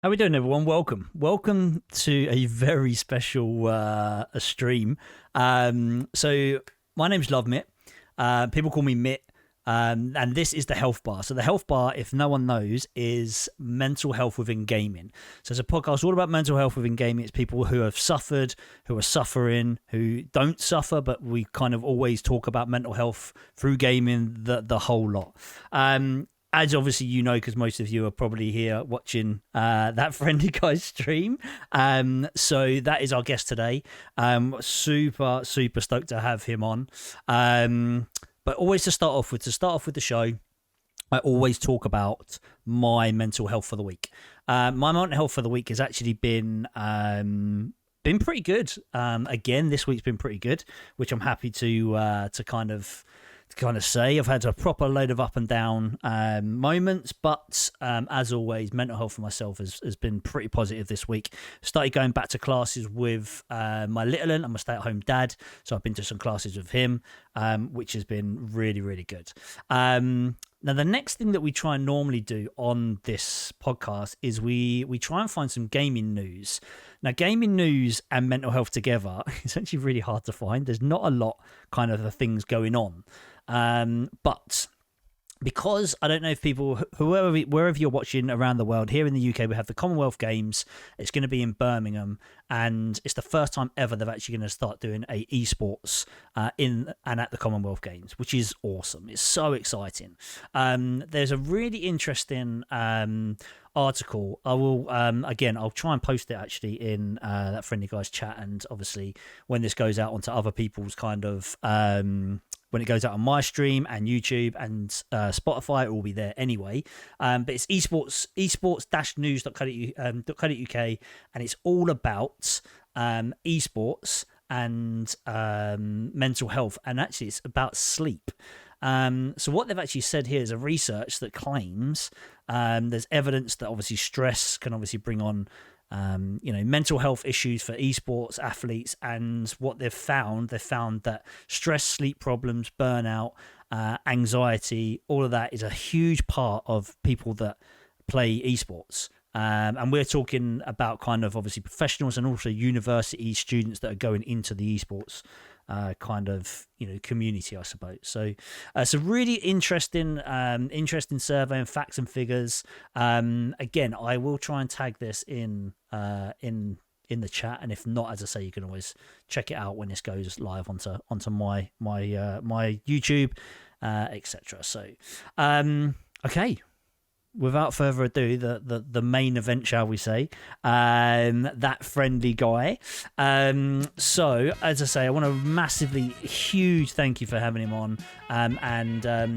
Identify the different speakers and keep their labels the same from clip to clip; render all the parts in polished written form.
Speaker 1: How we doing, everyone? Welcome to a very special stream. So my name's Love Mitt. People call me Mitt. And this is the Health Bar. So the Health Bar, if no one knows, is mental health within gaming. So it's a podcast all about mental health within gaming. It's people who have suffered, who are suffering, who don't suffer, but we kind of always talk about mental health through gaming, the whole lot. As obviously you know, because most of you are probably here watching that friendly guy's stream. So that is our guest today. Super stoked to have him on. But always to start off with the show, I always talk about my mental health for the week. My mental health for the week has actually been pretty good. Again, this week's been pretty good, which I'm happy to kind of say. I've had a proper load of up and down moments, but as always, mental health for myself has been pretty positive this week. Started going back to classes with my little one. I'm a stay-at-home dad, so I've been to some classes with him, which has been really good. Now, the next thing that we try and normally do on this podcast is we try and find some gaming news. Now, gaming news and mental health together is actually really hard to find. There's not a lot kind of the things going on. But because I don't know if people, wherever you're watching around the world, here in the UK, we have the Commonwealth Games. It's going to be in Birmingham, and it's the first time ever they're actually going to start doing a esports in and at the Commonwealth Games, which is awesome. It's so exciting. There's a really interesting article. I will again, I'll try and post it actually in that friendly guy's chat, and obviously when this goes out onto other people's kind of when it goes out on my stream and YouTube and Spotify, it will be there anyway. But it's esports-news.co.uk, and it's all about esports and mental health, and actually it's about sleep. So what they've actually said here is a research that claims there's evidence that obviously stress can obviously bring on mental health issues for esports athletes. And what they've found that stress, sleep problems, burnout, anxiety, all of that is a huge part of people that play esports. And we're talking about kind of obviously professionals and also university students that are going into the esports community, I suppose. So it's a really interesting survey and facts and figures. Again, I will try and tag this in the chat, and if not, as I say, you can always check it out when this goes live onto my YouTube, etc. So okay. Without further ado, the main event, shall we say, that friendly guy. So, as I say, I want to massively, huge thank you for having him on.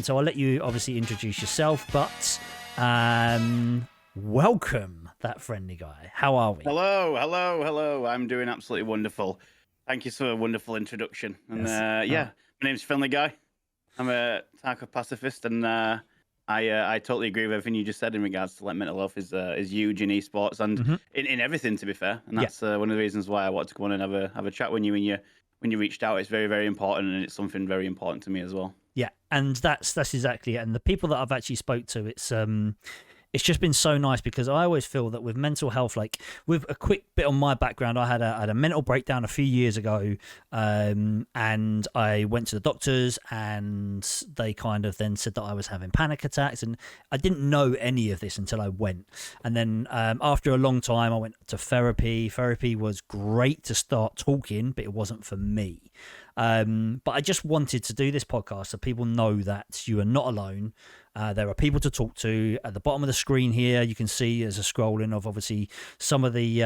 Speaker 1: So I'll let you obviously introduce yourself, but welcome, that friendly guy. How are we?
Speaker 2: Hello. I'm doing absolutely wonderful. Thank you for a wonderful introduction. And my name's Friendly Guy. I'm a Tarkov pacifist, and I totally agree with everything you just said in regards to mental health is huge in esports and in everything, to be fair. And that's one of the reasons why I wanted to come on and have a chat with you when you reached out. It's very important, and it's something very important to me as well.
Speaker 1: Yeah, and that's exactly it. And the people that I've actually spoke to, it's just been so nice, because I always feel that with mental health, like with a quick bit on my background, I had a mental breakdown a few years ago, and I went to the doctors, and they kind of then said that I was having panic attacks, and I didn't know any of this until I went. And then after a long time, I went to therapy. Therapy was great to start talking, but it wasn't for me. But I just wanted to do this podcast so people know that you are not alone. There are people to talk to. At the bottom of the screen here, you can see there's a scrolling of obviously some of the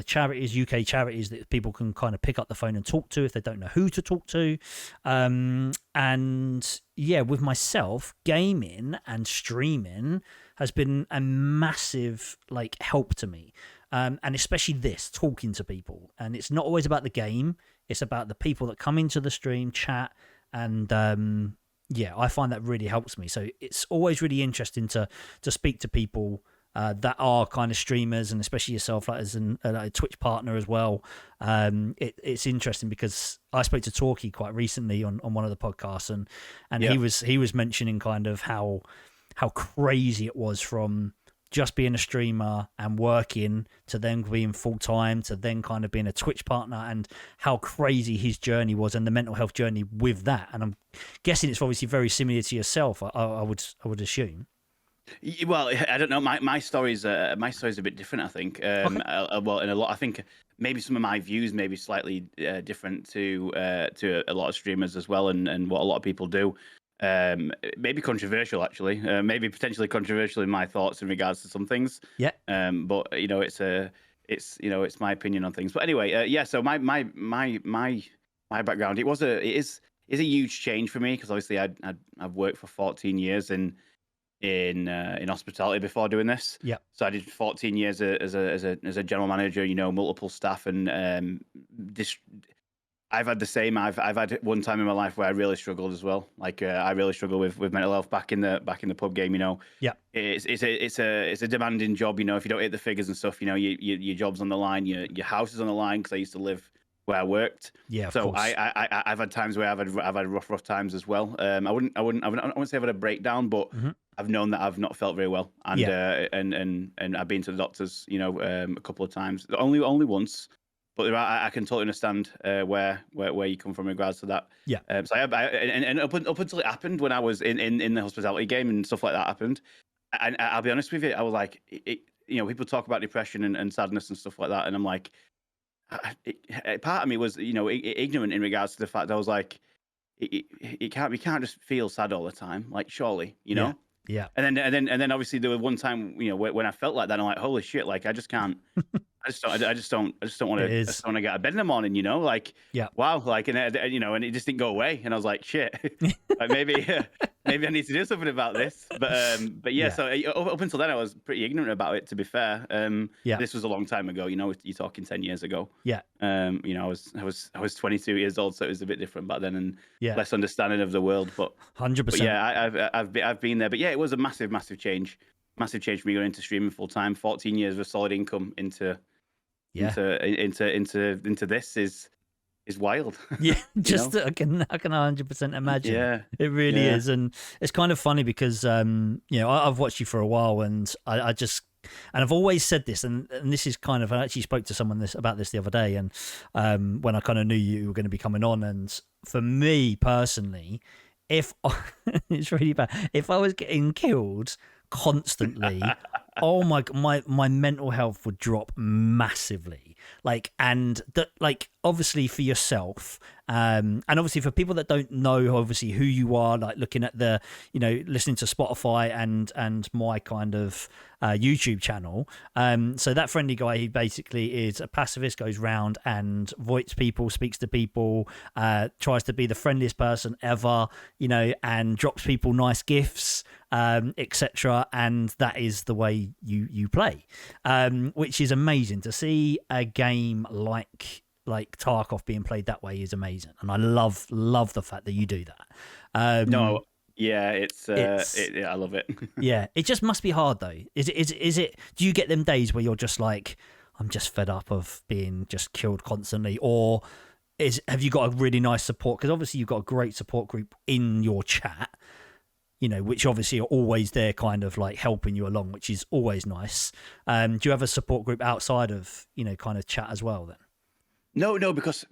Speaker 1: charities, UK charities, that people can kind of pick up the phone and talk to if they don't know who to talk to. And yeah, with myself, gaming and streaming has been a massive help to me. And especially this, talking to people. And it's not always about the game. It's about the people that come into the stream, chat, and I find that really helps me. So it's always really interesting to speak to people that are kind of streamers, and especially yourself, as a Twitch partner as well. It's interesting because I spoke to Torquay quite recently on one of the podcasts, and he was mentioning kind of how crazy it was from just being a streamer and working to then being full time to then kind of being a Twitch partner, and how crazy his journey was and the mental health journey with that. And I'm guessing it's obviously very similar to yourself. I would assume.
Speaker 2: Well, I don't know. My story's a bit different. I think.
Speaker 1: Okay.
Speaker 2: Well, in a lot, I think maybe some of my views may be slightly different to a lot of streamers as well, and what a lot of people do. Maybe controversial, actually. Maybe potentially controversial in my thoughts in regards to some things.
Speaker 1: Yeah.
Speaker 2: But it's my opinion on things. But anyway, yeah. So my background, it is a huge change for me, because obviously I've worked for 14 years in hospitality before doing this.
Speaker 1: Yeah.
Speaker 2: So I did 14 years as a general manager, multiple staff, and I've had the same. I've had one time in my life where I really struggled as well. Like I really struggled with mental health back in the pub game.
Speaker 1: Yeah.
Speaker 2: It's a demanding job. If you don't hit the figures and stuff, your job's on the line, your house is on the line. Because I used to live where I worked.
Speaker 1: Yeah.
Speaker 2: So I've had times where I've had rough times as well. I wouldn't say I've had a breakdown, but I've known that I've not felt very well, and and I've been to the doctors, a couple of times, only once. But I can totally understand where you come from in regards to that.
Speaker 1: Yeah.
Speaker 2: So and up until it happened, when I was in the hospitality game and stuff like that happened, and I'll be honest with you, I was like, people talk about depression and sadness and stuff like that, and I'm like, part of me was ignorant in regards to the fact that I was like, we can't just feel sad all the time, like, surely,
Speaker 1: Yeah. Yeah.
Speaker 2: And then obviously there was one time, when I felt like that, I'm like, holy shit, like I just can't. I just don't want to get out of bed in the morning, like,
Speaker 1: yeah,
Speaker 2: wow, like, and it just didn't go away, and I was like, shit, like maybe I need to do something about this, but yeah. So up until then, I was pretty ignorant about it, to be fair. This was a long time ago, you're talking 10 years ago.
Speaker 1: Yeah.
Speaker 2: I was 22 years old, so it was a bit different back then, and
Speaker 1: yeah,
Speaker 2: less understanding of the world, but
Speaker 1: 100%.
Speaker 2: Yeah, I've been there, but yeah, it was a massive change for me going into streaming full time. 14 years of solid income into this is wild.
Speaker 1: Yeah, just I can 100% imagine.
Speaker 2: Yeah,
Speaker 1: it really is, and it's kind of funny because I've watched you for a while, and I just, and I've always said this, and this is kind of, I actually spoke to someone about this the other day, and when I kind of knew you were going to be coming on, and for me personally, it's really bad. If I was getting killed constantly, oh my mental health would drop massively. Like, and that, like, obviously for yourself, and obviously for people that don't know obviously who you are, like looking at the, listening to Spotify and my kind of YouTube channel. So that friendly guy, he basically is a pacifist, goes round and voids people, speaks to people, tries to be the friendliest person ever, and drops people nice gifts, etc. And that is the way you play, which is amazing. To see a game like Tarkov being played that way is amazing, and I love the fact that you do that.
Speaker 2: No, yeah, it's I love it.
Speaker 1: Yeah, it just must be hard though. Is it? Do you get them days where you're just like, I'm just fed up of being just killed constantly, or have you got a really nice support? Because obviously you've got a great support group in your chat, which obviously are always there, kind of like helping you along, which is always nice. Do you have a support group outside of kind of chat as well then?
Speaker 2: No, because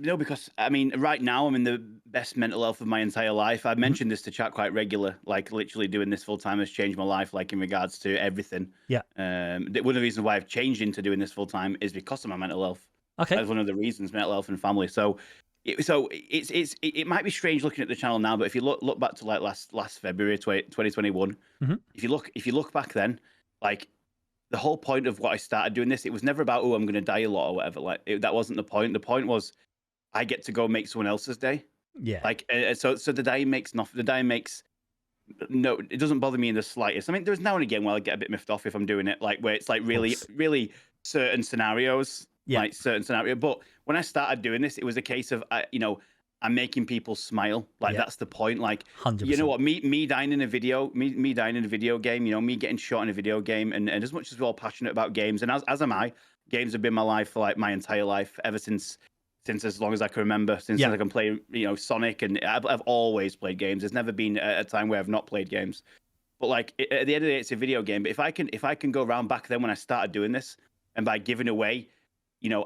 Speaker 2: I mean, right now I'm in the best mental health of my entire life. I've mentioned this to chat quite regular, like literally doing this full time has changed my life, like in regards to everything.
Speaker 1: Yeah.
Speaker 2: One of the reasons why I've changed into doing this full time is because of my mental health.
Speaker 1: Okay.
Speaker 2: That's one of the reasons, mental health and family. So it might be strange looking at the channel now, but if you look back to like last February 2021, if you look back then, like, the whole point of what I started doing this, it was never about, I'm going to die a lot or whatever. Like, that wasn't the point. The point was, I get to go make someone else's day.
Speaker 1: Yeah.
Speaker 2: Like, so the day makes nothing. The day makes no. It doesn't bother me in the slightest. I mean, there's now and again where I get a bit miffed off if I'm doing it, like where it's like really certain scenarios.
Speaker 1: Yeah.
Speaker 2: Like certain scenario. But when I started doing this, it was a case of, I'm making people smile. Like, that's the point. Like,
Speaker 1: 100%.
Speaker 2: You know what? Me dying in a video, me dying in a video game. Me getting shot in a video game, and as much as we're all passionate about games, and as am I, games have been my life for like my entire life, ever since as long as I can remember. Since I can play, Sonic, and I've always played games. There's never been a time where I've not played games. But like at the end of the day, it's a video game. But if I can go around back then when I started doing this, and by giving away,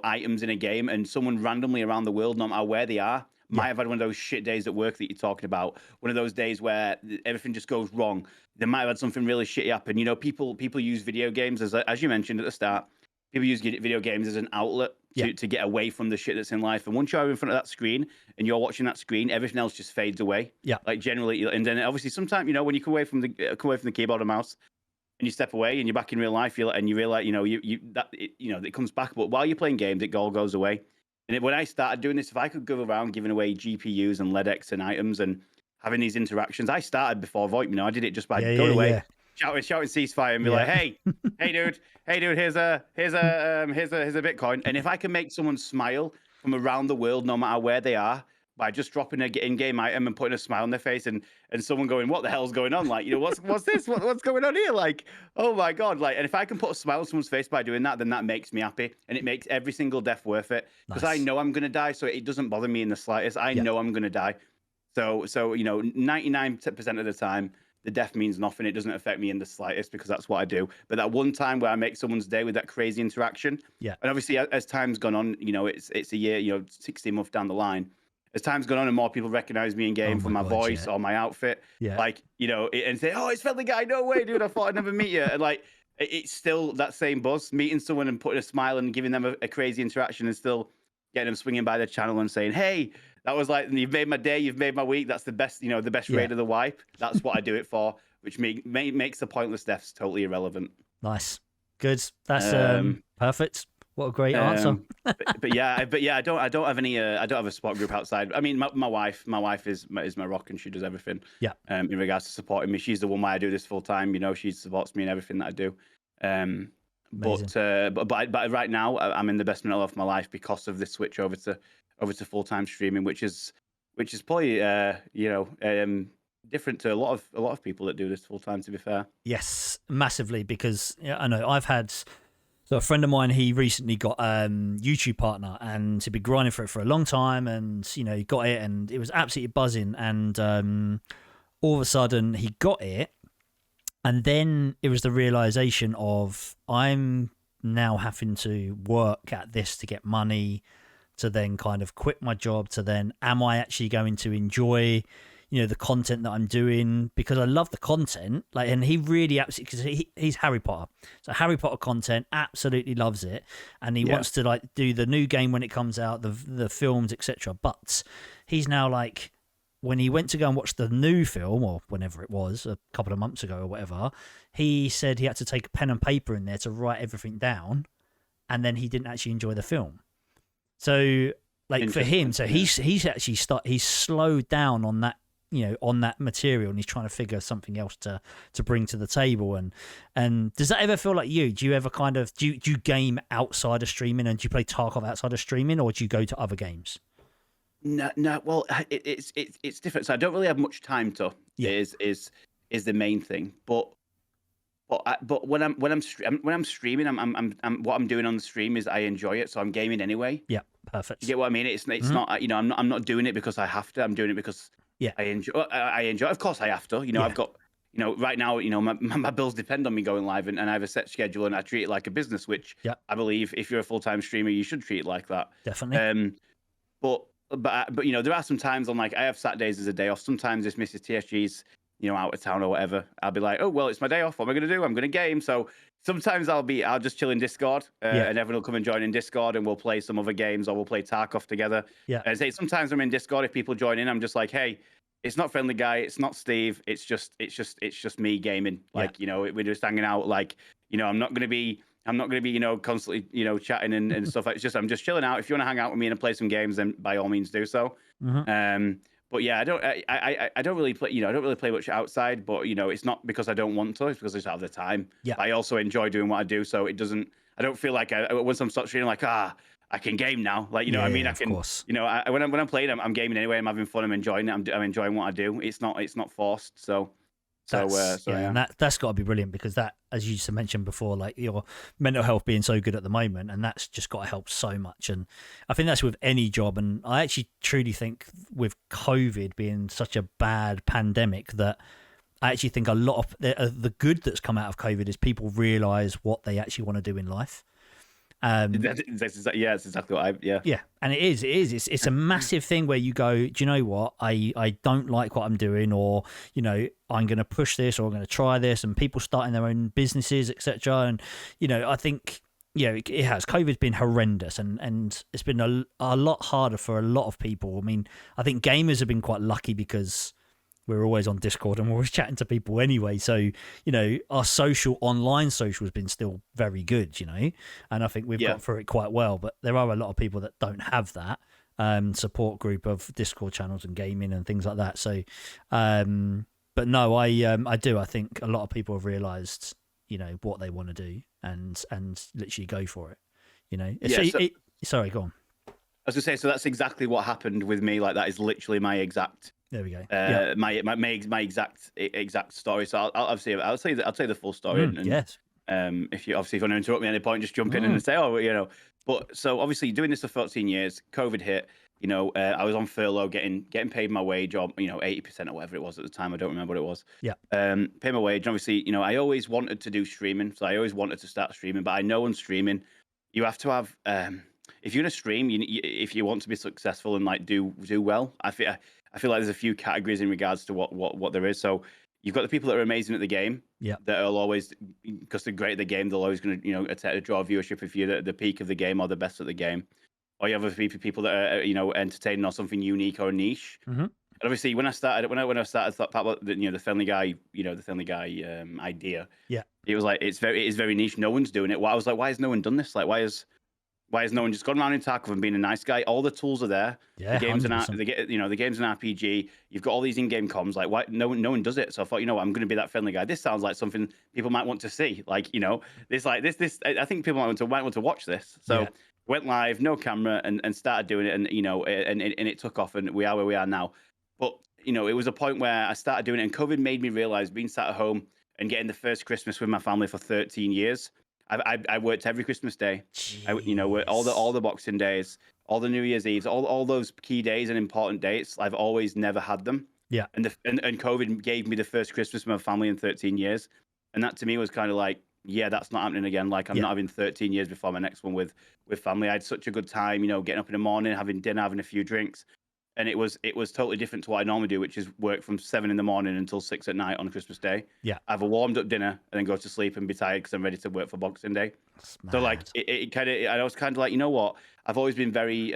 Speaker 2: items in a game, and someone randomly around the world, no matter where they are, might have had one of those shit days at work that you're talking about. One of those days where everything just goes wrong. They might have had something really shitty happen. People use video games as you mentioned at the start. People use video games as an outlet to get away from the shit that's in life. And once you're in front of that screen and you're watching that screen, everything else just fades away.
Speaker 1: Yeah.
Speaker 2: Like generally, and then obviously sometimes when you come away from the keyboard and mouse, and you step away and you're back in real life, and you realize it comes back. But while you're playing games, it all goes away. And when I started doing this, if I could go around giving away GPUs and LEDX and items and having these interactions, I started before VoIP. I did it just by going away. Shouting ceasefire and be like, hey dude, here's a Bitcoin. And if I can make someone smile from around the world, no matter where they are, by just dropping an in-game item and putting a smile on their face, and someone going, what the hell's going on? Like, what's this? What's going on here? Like, oh my God. Like, and if I can put a smile on someone's face by doing that, then that makes me happy. And it makes every single death worth it. Because I know I'm going to die. So it doesn't bother me in the slightest. I know I'm going to die. So 99% of the time, the death means nothing. It doesn't affect me in the slightest because that's what I do. But that one time where I make someone's day with that crazy interaction, and obviously as time's gone on, it's a year, 16 months down the line. As time's gone on and more people recognize me in game for my voice or my outfit, and say, "Oh, it's Friendly Guy. No way, dude. I thought I'd never meet you." And like, it's still that same buzz. Meeting someone and putting a smile and giving them a crazy interaction and still getting them swinging by the channel and saying, "Hey, that was like, you've made my day, you've made my week. That's the best, the best raid of the wipe." That's what I do it for, which makes the pointless deaths totally irrelevant.
Speaker 1: Nice, good. That's perfect. What a great answer.
Speaker 2: but yeah, I don't have any. I don't have a support group outside. I mean, my wife is my rock, and she does everything.
Speaker 1: Yeah.
Speaker 2: In regards to supporting me, she's the one why I do this full time. She supports me in everything that I do. But right now, I'm in the best mental health of my life because of this switch over to full time streaming, which is probably different to a lot of people that do this full time. To be fair.
Speaker 1: Yes, massively, because I know I've had. So a friend of mine, he recently got a YouTube partner, and he'd been grinding for it for a long time, and he got it, and it was absolutely buzzing. And all of a sudden, he got it, and then it was the realization of, I'm now having to work at this to get money, to then kind of quit my job, to then, am I actually going to enjoy the content that I'm doing, because I love the content. Like, and he really absolutely, because he's Harry Potter, so Harry Potter content, absolutely loves it, and he wants to like do the new game when it comes out, the films, etc. But he's now like, when he went to go and watch the new film, or whenever it was, a couple of months ago or whatever, he said he had to take a pen and paper in there to write everything down, and then he didn't actually enjoy the film. So like for him, so he's actually he's slowed down on that, on that material, and he's trying to figure something else to bring to the table. And does that ever feel like you? Do you ever kind of do you game outside of streaming, and do you play Tarkov outside of streaming, or do you go to other games?
Speaker 2: No. Well, it's different. So I don't really have much time to. Is the main thing. But when I'm streaming, I'm what I'm doing on the stream is I enjoy it, so I'm gaming anyway.
Speaker 1: Yeah, perfect.
Speaker 2: You get what I mean? It's not I'm not doing it because I have to. I'm doing it because I enjoy. Of course I have to. I've got right now. My bills depend on me going live, and I have a set schedule, and I treat it like a business, which I believe if you're a full-time streamer, you should treat it like that.
Speaker 1: Definitely.
Speaker 2: But there are some times on, like, I have Saturdays as a day off. Sometimes if Mrs. TSG's out of town or whatever, I'll be like, oh well, it's my day off. What am I going to do? I'm going to game. So sometimes I'll just chill in Discord, and everyone will come and join in Discord, and we'll play some other games, or we'll play Tarkov together. And say sometimes I'm in Discord. If people join in, I'm just like, hey, it's not Friendly Guy, it's not Steve, it's just me gaming. Like, we're just hanging out. Like, I'm not going to be constantly, chatting and stuff. It's I'm just chilling out. If you want to hang out with me and play some games, then by all means do so. But yeah, I don't really play, I don't really play much outside, but it's not because I don't want to, it's because I just have the time. I also enjoy doing what I do, so I don't feel like once I'm streaming, like, I can game now. Like, I mean, I can, when I'm playing, I'm gaming anyway. I'm having fun. I'm enjoying it. I'm enjoying what I do. It's not forced.
Speaker 1: And that's got to be brilliant, because that, as you just mentioned before, like your mental health being so good at the moment, and that's just got to help so much. And I think that's with any job. And I actually truly think with COVID being such a bad pandemic, that I actually think a lot of the good that's come out of COVID is people realize what they actually want to do in life.
Speaker 2: Yeah, it's exactly what
Speaker 1: Yeah, and it is. It's a massive thing where you go, do you know what? I don't like what I'm doing, or I'm going to push this, or I'm going to try this, and people starting their own businesses, etc. And I think it has. COVID's been horrendous, and it's been a lot harder for a lot of people. I mean, I think gamers have been quite lucky because we're always on Discord and we're always chatting to people anyway. So, our online social has been still very good, and I think we've got through it quite well. But there are a lot of people that don't have that support group of Discord channels and gaming and things like that. So, but no, I do. I think a lot of people have realised, what they want to do and literally go for it. Sorry, go on.
Speaker 2: I was gonna say, so that's exactly what happened with me. Like that is literally my exact.
Speaker 1: There we go.
Speaker 2: My exact story. So I'll tell you the full story. And,
Speaker 1: yes.
Speaker 2: If you want to interrupt me at any point, just jump in and say, But so obviously doing this for 14 years, COVID hit. I was on furlough, getting paid my wage, or 80% or whatever it was at the time. I don't remember what it was.
Speaker 1: Yeah.
Speaker 2: Pay my wage. Obviously, I always wanted to do streaming, so I always wanted to start streaming. But I know on streaming, you have to have. If you're gonna stream, if you want to be successful and like do well, I feel like there's a few categories in regards to what there is. So you've got the people that are amazing at the game.
Speaker 1: Yeah.
Speaker 2: That will always, because they're great at the game, they're always going to draw viewership if you're at the peak of the game or the best at the game. Or you have people that are entertaining or something unique or niche.
Speaker 1: Mm-hmm.
Speaker 2: And obviously, when I started the Family Guy, the Family Guy idea.
Speaker 1: Yeah.
Speaker 2: It was like it is very niche. No one's doing it. I was like, why has no one done this? Like, why has no one just gone around in Tarkov and being a nice guy? All the tools are there.
Speaker 1: Yeah,
Speaker 2: the game's
Speaker 1: the
Speaker 2: game's an RPG. You've got all these in-game comms. Like, why no one does it? So I thought, I'm going to be that friendly guy. This sounds like something people might want to see. Like, this. I think people might want to watch this. So went live, no camera, and started doing it, and and it took off, and we are where we are now. But it was a point where I started doing it, and COVID made me realize, being sat at home and getting the first Christmas with my family for 13 years. I worked every Christmas day. All the Boxing Days, all the New Year's Eves, all those key days and important dates. I've always never had them.
Speaker 1: Yeah.
Speaker 2: And COVID gave me the first Christmas with my family in 13 years, and that to me was kind of like, that's not happening again. Like I'm not having 13 years before my next one with family. I had such a good time, getting up in the morning, having dinner, having a few drinks. And it was totally different to what I normally do, which is work from 7 a.m. until 6 p.m. on Christmas Day.
Speaker 1: Yeah.
Speaker 2: Have a warmed up dinner and then go to sleep and be tired because I'm ready to work for Boxing Day. So like it kind of, I was kind of like, what? I've always been very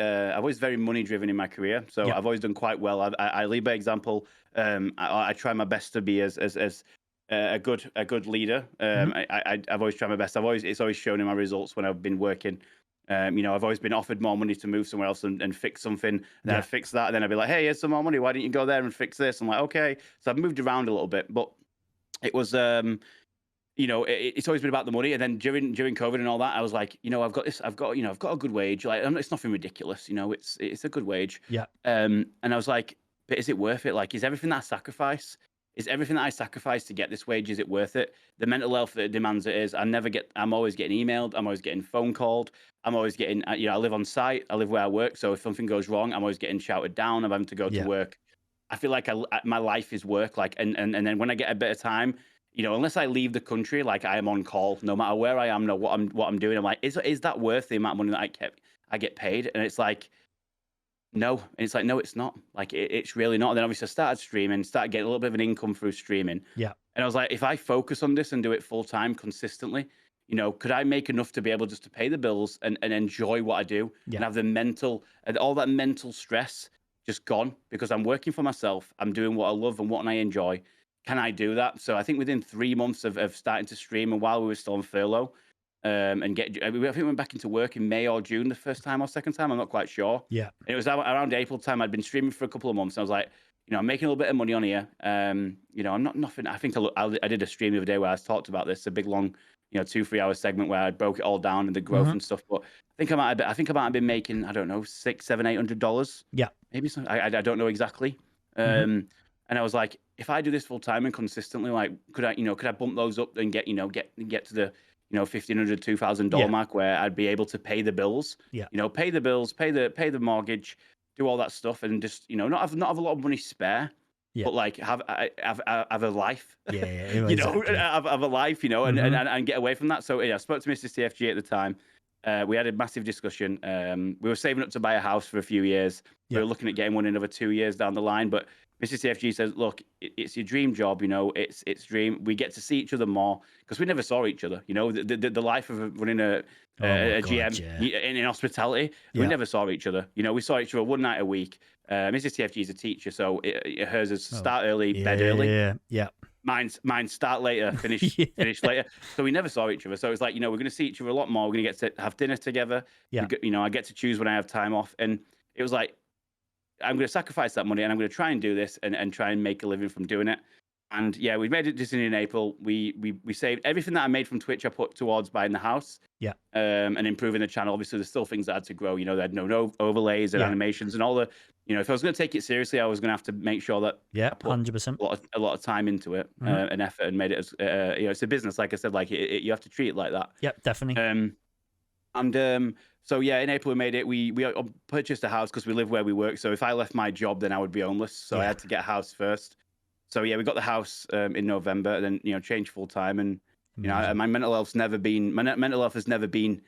Speaker 2: money driven in my career. So I've always done quite well. I lead by example. I try my best to be as a good leader. I've always tried my best. It's always shown in my results when I've been working. I've always been offered more money to move somewhere else and fix something. And then I'd fix that. And then I'd be like, hey, here's some more money. Why didn't you go there and fix this? I'm like, okay. So I've moved around a little bit, but it was, it's always been about the money. And then during COVID and all that, I was like, I've got a good wage. Like, it's nothing ridiculous. It's a good wage.
Speaker 1: Yeah.
Speaker 2: And I was like, but is it worth it? Like, is everything that I sacrifice to get this wage, is it worth it? The mental health that it demands it is. I'm always getting emailed. I'm always getting phone called. I'm always getting, I live on site. I live where I work. So if something goes wrong, I'm always getting shouted down. I'm having to go to work. I feel like my life is work. Like, and then when I get a bit of time, unless I leave the country, like I am on call, no matter where I am, what I'm doing. I'm like, is that worth the amount of money that I get paid? And it's like, no. And it's like, no, it's not. Like, it's really not. And then obviously I started streaming, started getting a little bit of an income through streaming.
Speaker 1: Yeah.
Speaker 2: And I was like, if I focus on this and do it full time consistently, could I make enough to be able just to pay the bills and enjoy what I do and have the mental and all that mental stress just gone because I'm working for myself. I'm doing what I love and what I enjoy. Can I do that? So I think within 3 months of starting to stream and while we were still on furlough, I think we went back into work in May or June the first time or second time. I'm not quite sure.
Speaker 1: Yeah.
Speaker 2: And it was around April time. I'd been streaming for a couple of months. And I was like, I'm making a little bit of money on here. I'm not nothing. I think I did a stream the other day where I talked about this, a big long, 2-3 hour segment where I broke it all down and the growth and stuff. But I think I might have been making, I don't know, $600, $700, $800.
Speaker 1: Yeah.
Speaker 2: Maybe so. I don't know exactly. And I was like, if I do this full time and consistently, like, could I bump those up and get to the, $1,500, $2,000 mark where I'd be able to pay the bills, pay the bills, pay the mortgage, do all that stuff, and just, not have a lot of money spare.
Speaker 1: Yeah.
Speaker 2: but like have a life,
Speaker 1: Yeah. Yeah,
Speaker 2: you know,
Speaker 1: exactly.
Speaker 2: have a life, you know, and,
Speaker 1: Hmm.
Speaker 2: and get away from that. So yeah, I spoke to Mrs. TFG at the time. We had a massive discussion. We were saving up to buy a house for a few years. We
Speaker 1: Yeah.
Speaker 2: were looking at getting one another 2 years down the line, but Mrs. TFG says, "Look, it's your dream job. You know, it's dream. We get to see each other more because we never saw each other. You know, the life of running
Speaker 1: Oh my
Speaker 2: a
Speaker 1: God.
Speaker 2: GM
Speaker 1: Yeah.
Speaker 2: in hospitality, we
Speaker 1: Yeah.
Speaker 2: never saw each other. You know, we saw each other one night a week. Mrs. TFG is a teacher, so hers is
Speaker 1: Oh.
Speaker 2: start early,
Speaker 1: Yeah.
Speaker 2: bed early.
Speaker 1: Yeah. Yeah.
Speaker 2: Mine's start later,
Speaker 1: Yeah.
Speaker 2: finish later. So we never saw each other. So it's like, you know, we're going to see each other a lot more. We're going to get to have dinner together.
Speaker 1: Yeah.
Speaker 2: You know, I get to choose when I have time off. And it was like, I'm going to sacrifice that money and I'm going to try and do this and try and make a living from doing it. And yeah, we made a decision in April. We saved everything that I made from Twitch. I put towards buying the house,
Speaker 1: Yeah.
Speaker 2: and improving the channel. Obviously, there's still things that had to grow. You know, they had no overlays and
Speaker 1: Yeah.
Speaker 2: animations and all the. You know, if I was going to take it seriously, I was going to have to make sure that
Speaker 1: Yeah.
Speaker 2: I put
Speaker 1: 100%.
Speaker 2: a lot of time into it,
Speaker 1: Mhm.
Speaker 2: and effort, and made it as you know, it's a business. Like I said, like you have to treat it like that.
Speaker 1: Yep. Definitely.
Speaker 2: And so yeah, in April we made it. We purchased a house because we live where we work. So if I left my job, then I would be homeless. So I
Speaker 1: Yeah.
Speaker 2: had to get a house first. So yeah, we got the house in November, and then you know changed full time. And you know
Speaker 1: Amazing.
Speaker 2: my mental health has never been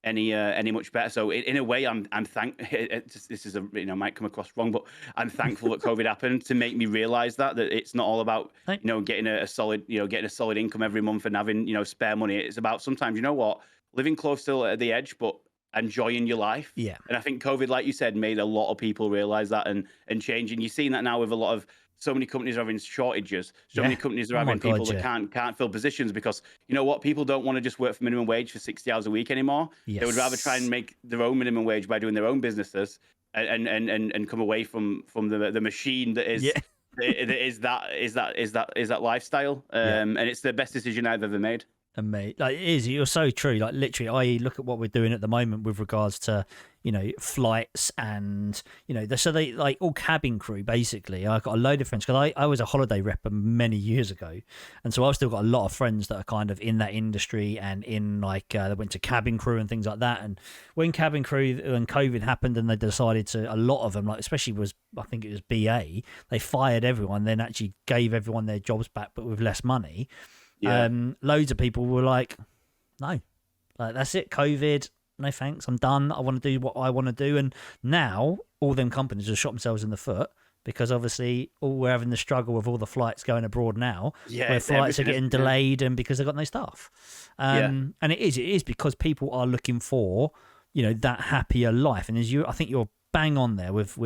Speaker 2: any much better. So in a way, I'm this is a, you know, might come across wrong, but I'm thankful that COVID happened to make me realize that it's not all about,
Speaker 1: Thank-
Speaker 2: you know, getting a solid, you know, getting a solid income every month and having, you know, spare money. It's about sometimes, you know what, living close to the edge, but enjoying your life.
Speaker 1: Yeah.
Speaker 2: And I think COVID, like you said, made a lot of people realize that and change. And you're seeing that now with a lot of, so many companies are having shortages. So many
Speaker 1: Yeah.
Speaker 2: companies are
Speaker 1: Oh my
Speaker 2: having people
Speaker 1: God.
Speaker 2: that
Speaker 1: Yeah.
Speaker 2: can't fill positions because, you know what, people don't want to just work for minimum wage for 60 hours a week anymore. They would rather try and
Speaker 1: Yes.
Speaker 2: make their own minimum wage by doing their own businesses and come away from the machine that
Speaker 1: Yeah.
Speaker 2: is that lifestyle.
Speaker 1: Yeah.
Speaker 2: And it's the best decision I've ever made.
Speaker 1: And mate, like it is, you're so true. Like literally, I look at what we're doing at the moment with regards to, you know, flights and, you know, so they like all cabin crew basically. I got a load of friends because I was a holiday rep many years ago, and so I've still got a lot of friends that are kind of in that industry and in like they went to cabin crew and things like that. And when cabin crew and COVID happened, and they decided to, a lot of them, like especially was, I think it was BA, they fired everyone, then actually gave everyone their jobs back, but with less money.
Speaker 2: Yeah.
Speaker 1: Loads of people were like, no, like that's it, COVID, no thanks, I'm done, I want to do what I want to do. And now all them companies have shot themselves in the foot because obviously all we're having the struggle with all the flights going abroad now,
Speaker 2: Yeah,
Speaker 1: where flights are
Speaker 2: everything is-
Speaker 1: getting delayed and because they've got no staff. And it is because people are looking for, you know, that happier life. And as you, I think you're bang on there with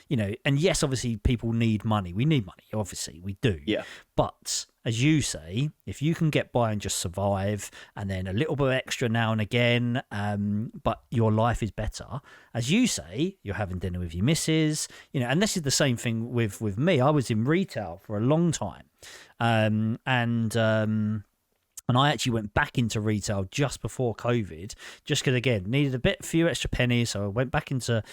Speaker 1: you know, and yes, obviously people need money, we need money, obviously we do,
Speaker 2: Yeah.
Speaker 1: but as you say, if you can get by and just survive and then a little bit extra now and again, but your life is better, as you say, you're having dinner with your missus, you know. And this is the same thing with me. I was in retail for a long time, and I actually went back into retail just before COVID, just because again needed few extra pennies, so I went back into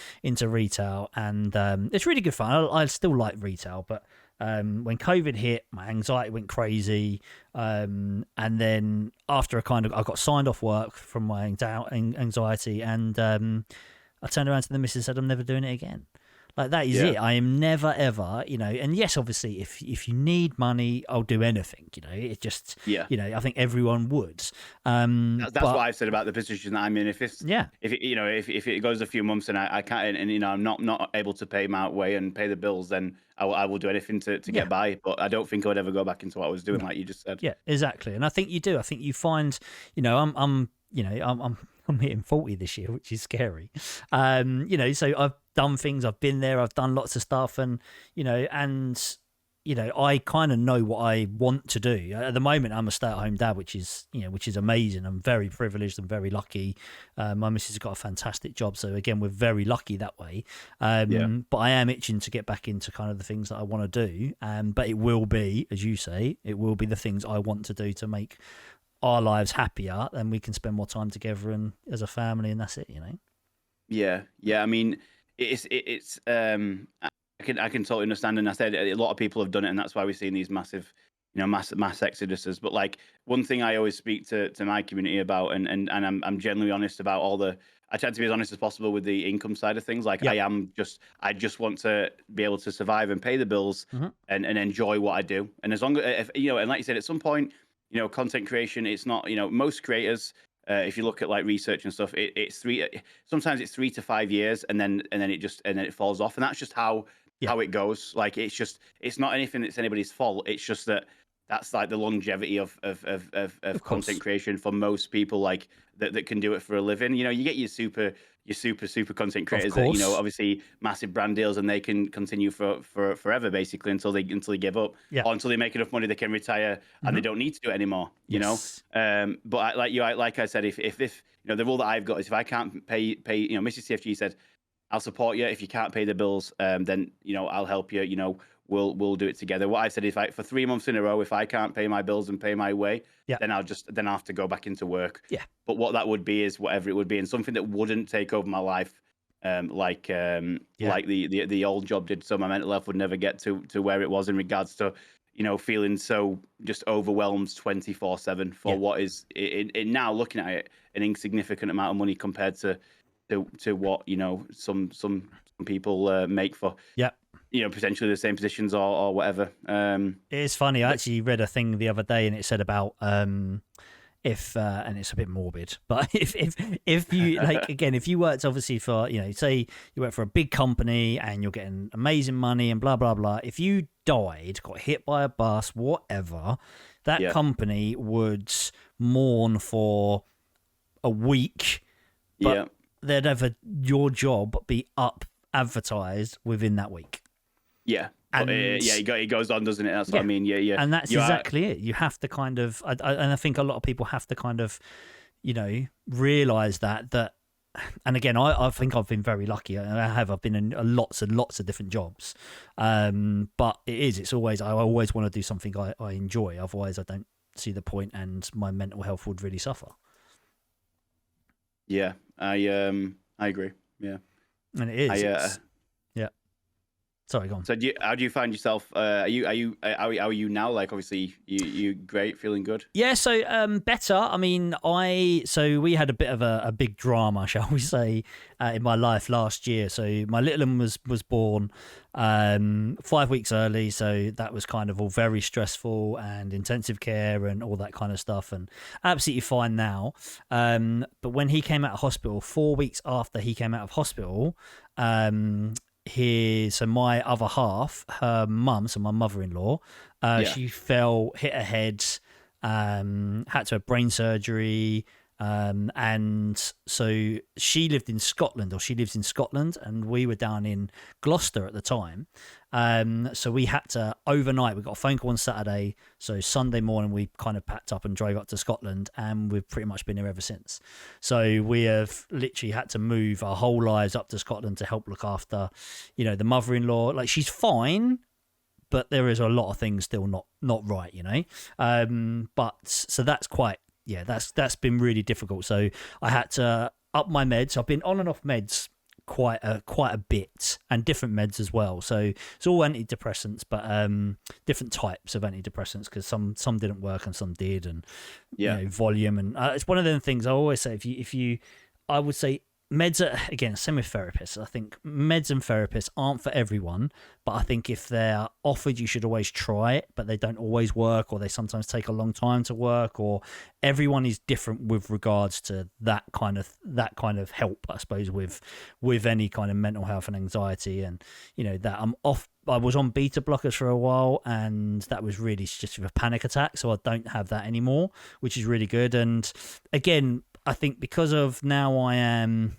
Speaker 1: retail, and it's really good fun. I still like retail, but when COVID hit, my anxiety went crazy, and then after I got signed off work from my anxiety, and I turned around to the missus and said, "I'm never doing it again." Like that is it. I am never ever, you know. And yes, obviously, if you need money, I'll do anything. You know, it just, you know, I think everyone would.
Speaker 2: That's what I've said about the position that I'm in. If it goes a few months and I can't, and you know, I'm not able to pay my way and pay the bills, then I will do anything to get by. But I don't think I would ever go back into what I was doing, like you just said.
Speaker 1: Yeah, exactly. And I think you do. I think you find, you know, I'm hitting 40 this year, which is scary. You know, so I've done things, I've been there, I've done lots of stuff, and you know, I kind of know what I want to do. At the moment, I'm a stay-at-home dad, which is amazing. I'm very privileged and very lucky. My missus has got a fantastic job, so again, we're very lucky that way. But I am itching to get back into kind of the things that I want to do. But it will be, as you say, it will be the things I want to do to make our lives happier, and we can spend more time together and as a family, and that's it, you know.
Speaker 2: Yeah. I mean, I can totally understand, and I said a lot of people have done it, and that's why we're seeing these massive, you know, mass exoduses. But like one thing I always speak to my community about, and I'm genuinely honest about all the I try to be as honest as possible with the income side of things. Like
Speaker 1: Yeah.
Speaker 2: I just want to be able to survive and pay the bills and enjoy what I do. And as long as, if, and like you said, at some point, content creation, it's not, most creators, if you look at like research and stuff, sometimes it's 3 to 5 years and then it falls off. And that's just how it goes. Like, it's not anything that's anybody's fault. It's just that's like the longevity of content creation for most people, like that can do it for a living. You get your super content creators that, obviously massive brand deals, and they can continue for forever basically until they give up, or until they make enough money they can retire and they don't need to do it anymore. But like I said, if the rule that I've got is, if I can't pay, Mrs. CFG said, I'll support you. If you can't pay the bills, then I'll help you. We'll do it together. What I said is, for 3 months in a row, if I can't pay my bills and pay my way, then I'll have to go back into work.
Speaker 1: Yeah.
Speaker 2: But what that would be is whatever it would be, and something that wouldn't take over my life, like the old job did. So my mental health would never get to where it was in regards to, feeling so just overwhelmed 24/7 for what is it now, looking at it, an insignificant amount of money compared to what some people make for potentially the same positions or whatever.
Speaker 1: It's funny. I actually read a thing the other day, and it said about if and it's a bit morbid, but if you like, again, if you worked obviously for, say you work for a big company and you're getting amazing money and blah blah blah, if you died, got hit by a bus, whatever, that company would mourn for a week, but they'd have your job be up advertised within that week.
Speaker 2: Yeah. And it goes on, doesn't it? That's what I mean. Yeah.
Speaker 1: And that's exactly it. You have to kind of, and I think a lot of people have to kind of, realize that. And again, I think I've been very lucky. I've been in lots and lots of different jobs. But it's always, I always want to do something I enjoy. Otherwise, I don't see the point, and my mental health would really suffer.
Speaker 2: Yeah, I agree. Yeah,
Speaker 1: and it is. Yeah. Sorry, go on.
Speaker 2: So, how do you find yourself? Are you now? Like, obviously, you great, feeling good.
Speaker 1: Yeah, so better. I mean, we had a bit of a big drama, shall we say, in my life last year. So my little one was born 5 weeks early, so that was kind of all very stressful and intensive care and all that kind of stuff, and absolutely fine now. But when he came out of hospital, 4 weeks after he came out of hospital, so my other half, her mum, so my mother-in-law, she hit her head, had to have brain surgery, and so she lives in Scotland, and we were down in Gloucester at the time. So we had to, overnight, we got a phone call on Saturday, so Sunday morning we kind of packed up and drove up to Scotland, and we've pretty much been here ever since. So we have literally had to move our whole lives up to Scotland to help look after, the mother-in-law. Like, she's fine, but there is a lot of things still not right, but so that's quite, that's been really difficult. So I had to up my meds. I've been on and off meds quite a bit, and different meds as well. So it's all antidepressants, but different types of antidepressants, because some didn't work and some did, and volume. And it's one of them things I always say, if you I would say meds are, again, same with therapists. I think meds and therapists aren't for everyone, but I think if they're offered, you should always try it, but they don't always work, or they sometimes take a long time to work, or everyone is different with regards to that kind of help, I suppose, with any kind of mental health and anxiety. And, that I was on beta blockers for a while, and that was really just with a panic attack. So I don't have that anymore, which is really good. And again, I think because of now I am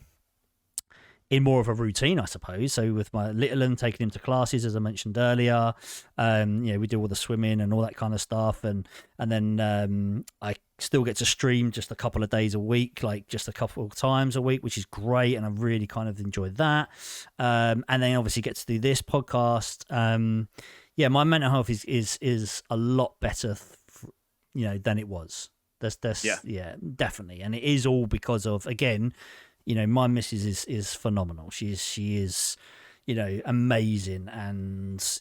Speaker 1: in more of a routine, I suppose. So with my little one, taking him to classes, as I mentioned earlier, we do all the swimming and all that kind of stuff, and then I still get to stream just a couple of days a week, like just a couple of times a week, which is great, and I really kind of enjoy that. And then obviously get to do this podcast. My mental health is a lot better, than it was. That's definitely, and it is all because of, again, my missus is phenomenal. She is amazing, and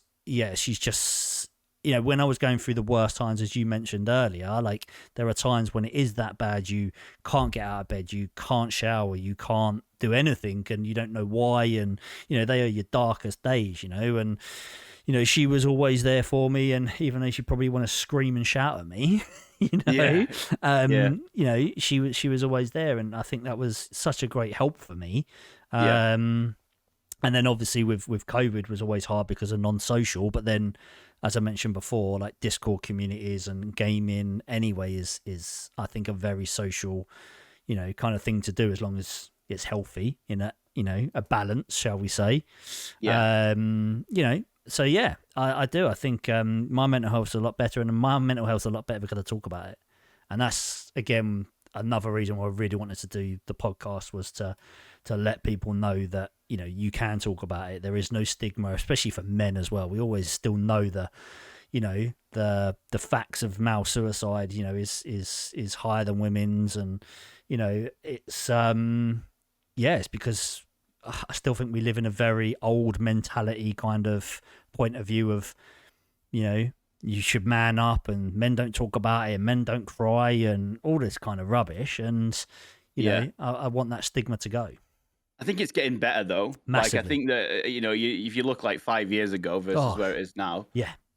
Speaker 1: she's just when I was going through the worst times, as you mentioned earlier, like there are times when it is that bad, you can't get out of bed, you can't shower, you can't do anything, and you don't know why. And, they are your darkest days, and, she was always there for me. And even though she probably want to scream and shout at me,
Speaker 2: Yeah. Yeah.
Speaker 1: she was always there. And I think that was such a great help for me.
Speaker 2: Yeah.
Speaker 1: And then obviously with COVID was always hard because of non-social. But then, as I mentioned before, like Discord communities and gaming anyway is I think a very social, kind of thing to do, as long as it's healthy in a balance, shall we say.
Speaker 2: Yeah.
Speaker 1: So yeah, I do. I think my mental health's a lot better, and my mental health's a lot better because I talk about it. And that's, again, another reason why I really wanted to do the podcast, was to let people know that, you can talk about it. There is no stigma, especially for men as well. We always still know the facts of male suicide, is higher than women's. And, it's, it's because I still think we live in a very old mentality kind of point of view of, you should man up, and men don't talk about it, and men don't cry, and all this kind of rubbish. And, I want that stigma to go.
Speaker 2: I think it's getting better though.
Speaker 1: Massively.
Speaker 2: Like I think that if you look like 5 years ago versus where it is now,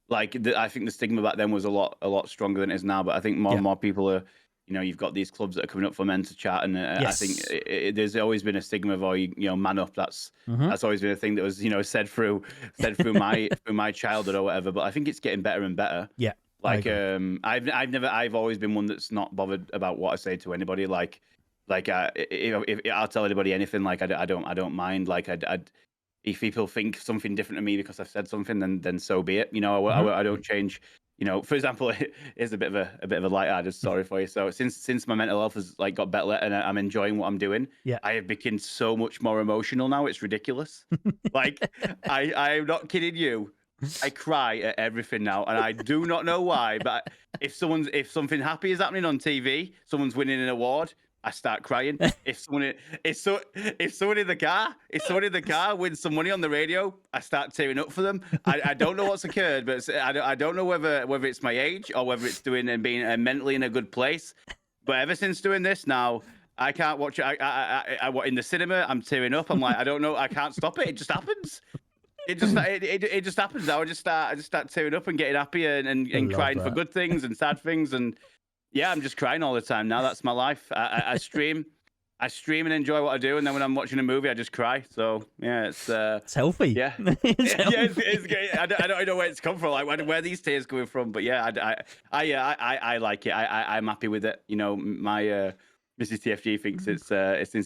Speaker 2: like I think the stigma back then was a lot stronger than it is now. But I think more and more people are, you've got these clubs that are coming up for men to chat, and I think there's always been a stigma of man up. That's always been a thing that was said through my childhood or whatever. But I think it's getting better and better.
Speaker 1: Yeah.
Speaker 2: Like I've always been one that's not bothered about what I say to anybody. If I'll tell anybody anything, like I don't mind. Like if people think something different to me because I've said something, then so be it. I don't change. For example, here's a bit of a light-hearted story for you. So since my mental health has got better and I'm enjoying what I'm doing, I have become so much more emotional now. It's ridiculous. Like I'm not kidding you. I cry at everything now, and I do not know why. But if something happy is happening on TV, someone's winning an award, I start crying. If someone in the car wins some money on the radio, I start tearing up for them. I don't know what's occurred, but I don't know whether it's my age or whether it's doing and being mentally in a good place. But ever since doing this now, I can't watch it. I in the cinema, I'm tearing up. I'm like, I don't know, I can't stop it. It just happens. It just happens. I just start tearing up and getting happy and crying for good things and sad things. And yeah, I'm just crying all the time now. That's my life. I stream and enjoy what I do, and then when I'm watching a movie, I just cry. So yeah, it's
Speaker 1: healthy.
Speaker 2: Yeah, it's great. I don't know where it's come from, like where these tears coming from. But yeah, I like it. I'm happy with it. My Mrs. TFG thinks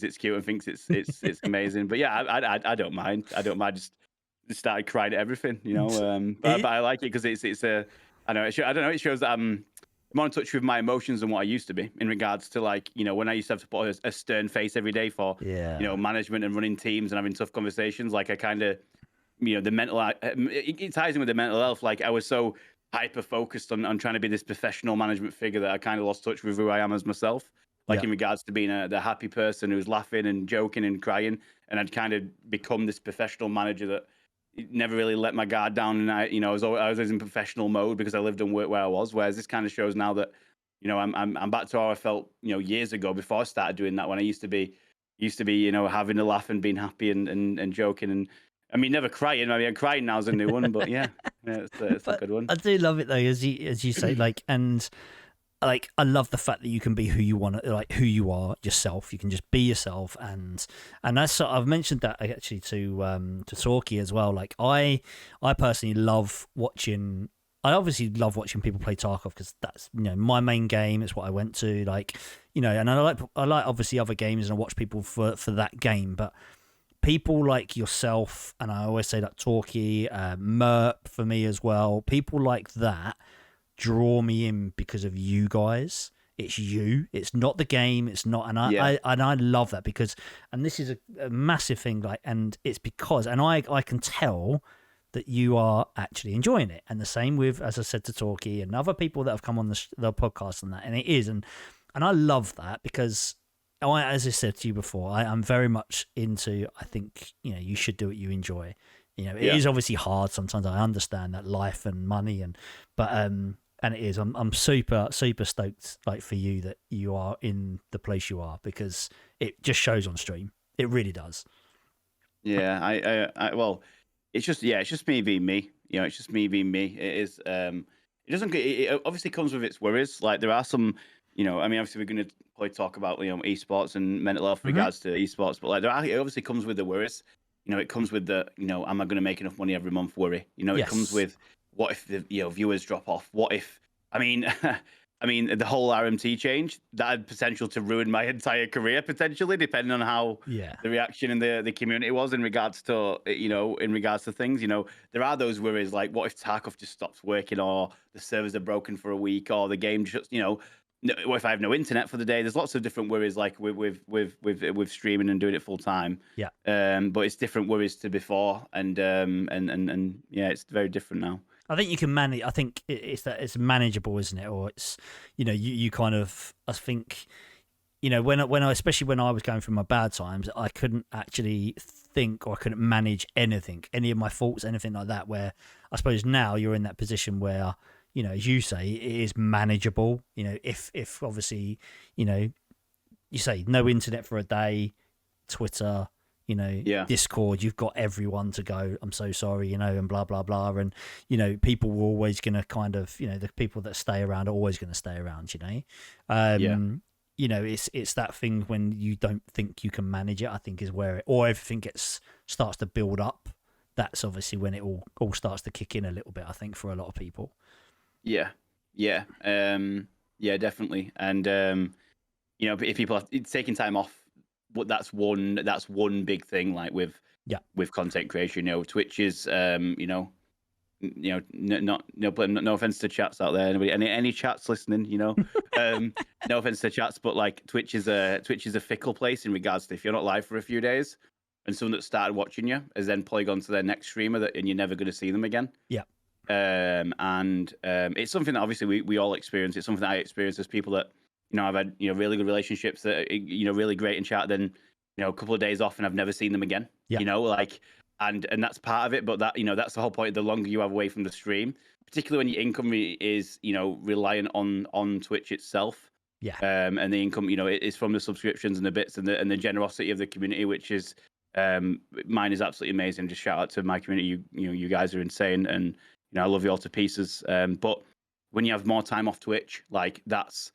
Speaker 2: it's cute and thinks it's amazing. But yeah, I don't mind. I don't mind. Just started crying at everything. But I like it because it's a I don't know. It shows that I'm more in touch with my emotions than what I used to be in regards to when I used to have to put a stern face every day for management and running teams and having tough conversations. Like I kind of the mental it ties in with the mental health. Like I was so hyper focused on trying to be this professional management figure that I kind of lost touch with who I am as myself. Like in regards to being the happy person who's laughing and joking and crying, and I'd kind of become this professional manager that never really let my guard down, and I was always in professional mode because I lived and worked where I was. Whereas this kind of shows now that I'm back to how I felt years ago before I started doing that, when I used to be having a laugh and being happy and joking, and I mean never crying. I mean crying now is a new one, but yeah it's a good one.
Speaker 1: I do love it though, as you say, I love the fact that you can be who you want, like who you are yourself. You can just be yourself, and that's I've mentioned that actually to Sorky as well. Like I personally love watching. I obviously love watching people play Tarkov because that's my main game. It's what I went to, and I like obviously other games, and I watch people for that game. But people like yourself, and I always say that Talkie, Merp for me as well. People like that draw me in because of you guys. It's you. It's not the game. It's not, and I love that because, and this is a massive thing. And it's because, and I can tell that you are actually enjoying it. And the same with, as I said to Talkie and other people that have come on the podcast and that, and it is, and I love that because, as I said to you before, I'm very much into. I think you should do what you enjoy. It
Speaker 2: Yeah.
Speaker 1: is obviously hard sometimes. I understand that life and money but and it is. I'm super super stoked like for you that you are in the place you are because it just shows on stream. It really does.
Speaker 2: Yeah, well, it's just me being me. It's just me being me. It is. It doesn't. It obviously comes with its worries. Like there are some. I mean, obviously we're going to probably talk about esports and mental health
Speaker 1: Hmm.
Speaker 2: regards to esports, but like it obviously comes with the worries. It comes with the am I going to make enough money every month worry. It comes
Speaker 1: Yes.
Speaker 2: with what if the viewers drop off? What if I mean. I mean, the whole RMT change that had potential to ruin my entire career, potentially, depending on how
Speaker 1: Yeah.
Speaker 2: the reaction in the community was in regards to in regards to things. There are those worries like, what if Tarkov just stops working, or the servers are broken for a week, or the game just what if I have no internet for the day? There's lots of different worries like with streaming and doing it full time.
Speaker 1: Yeah.
Speaker 2: But it's different worries to before, and yeah, it's very different now.
Speaker 1: I think you can manage. I think it's that it's manageable, isn't it? Or it's you kind of. I think when I especially when I was going through my bad times, I couldn't actually think or I couldn't manage anything, any of my thoughts, anything like that. Where I suppose now you're in that position where as you say, it is manageable. If obviously you say no internet for a day, Twitter,
Speaker 2: Yeah,
Speaker 1: Discord, you've got everyone to go, I'm so sorry, and blah, blah, blah. And, people were always going to kind of, the people that stay around are always going to stay around,
Speaker 2: yeah.
Speaker 1: it's that thing when you don't think you can manage it, I think is where or everything starts to build up. That's obviously when it all starts to kick in a little bit, I think, for a lot of people.
Speaker 2: Yeah, yeah, yeah, definitely. And if people have taking time off, that's one big thing. Like
Speaker 1: Yeah.
Speaker 2: with content creation, Twitch is, not no offense to chats out there, anybody, any chats listening, no offense to chats, but like Twitch is a fickle place in regards to if you're not live for a few days, and someone that started watching you has then probably gone to their next streamer and you're never going to see them again.
Speaker 1: Yeah.
Speaker 2: And it's something that obviously we all experience. It's something that I experience as people that I've had really good relationships that really great in chat. Then a couple of days off and I've never seen them again.
Speaker 1: Yeah.
Speaker 2: Like and that's part of it. But that that's the whole point. The longer you have away from the stream, particularly when your income is reliant on Twitch itself.
Speaker 1: Yeah.
Speaker 2: And the income it is from the subscriptions and the bits and the generosity of the community, which is mine is absolutely amazing. Just shout out to my community. You guys are insane and. I love you all to pieces. But when you have more time off Twitch, like that's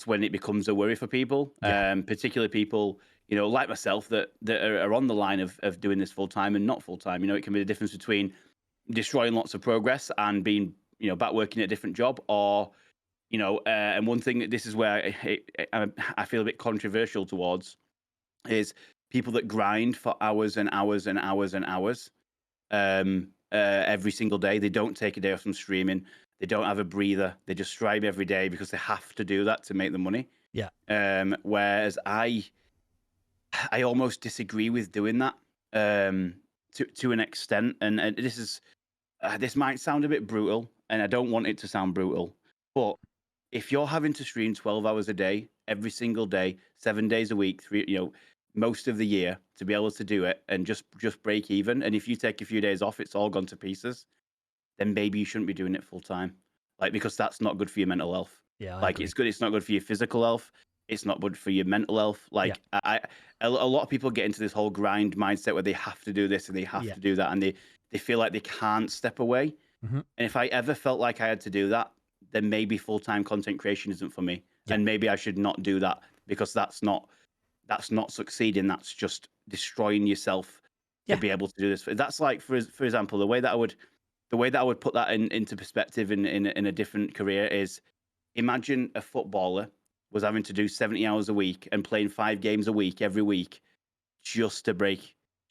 Speaker 2: when it becomes a worry for people.
Speaker 1: Yeah.
Speaker 2: Particularly people, like myself that are on the line of doing this full time and not full time. It can be the difference between destroying lots of progress and being, back working at a different job, or, and one thing, this is where I feel a bit controversial towards, is people that grind for hours and hours and hours and hours. Every single day. They don't take a day off from streaming. They don't have a breather. They just strive every day because they have to do that to make the money.
Speaker 1: Yeah.
Speaker 2: Whereas I almost disagree with doing that to an extent. And this might sound a bit brutal, and I don't want it to sound brutal, but if you're having to stream 12 hours a day, every single day, 7 days a week, most of the year to be able to do it and just break even. And if you take a few days off, it's all gone to pieces. Then maybe you shouldn't be doing it full time, like because that's not good for your mental health.
Speaker 1: Yeah.
Speaker 2: Like it's good. It's not good for your physical health. It's not good for your mental health. Like a lot of people get into this whole grind mindset where they have to do this and they have to do that, and they feel like they can't step away.
Speaker 1: Mm-hmm.
Speaker 2: And if I ever felt like I had to do that, then maybe full time content creation isn't for me, and maybe I should not do that because that's not succeeding. That's just destroying yourself to be able to do this. That's like, for example, the way that I would put that into perspective in a different career is, imagine a footballer was having to do 70 hours a week and playing 5 games a week every week just to be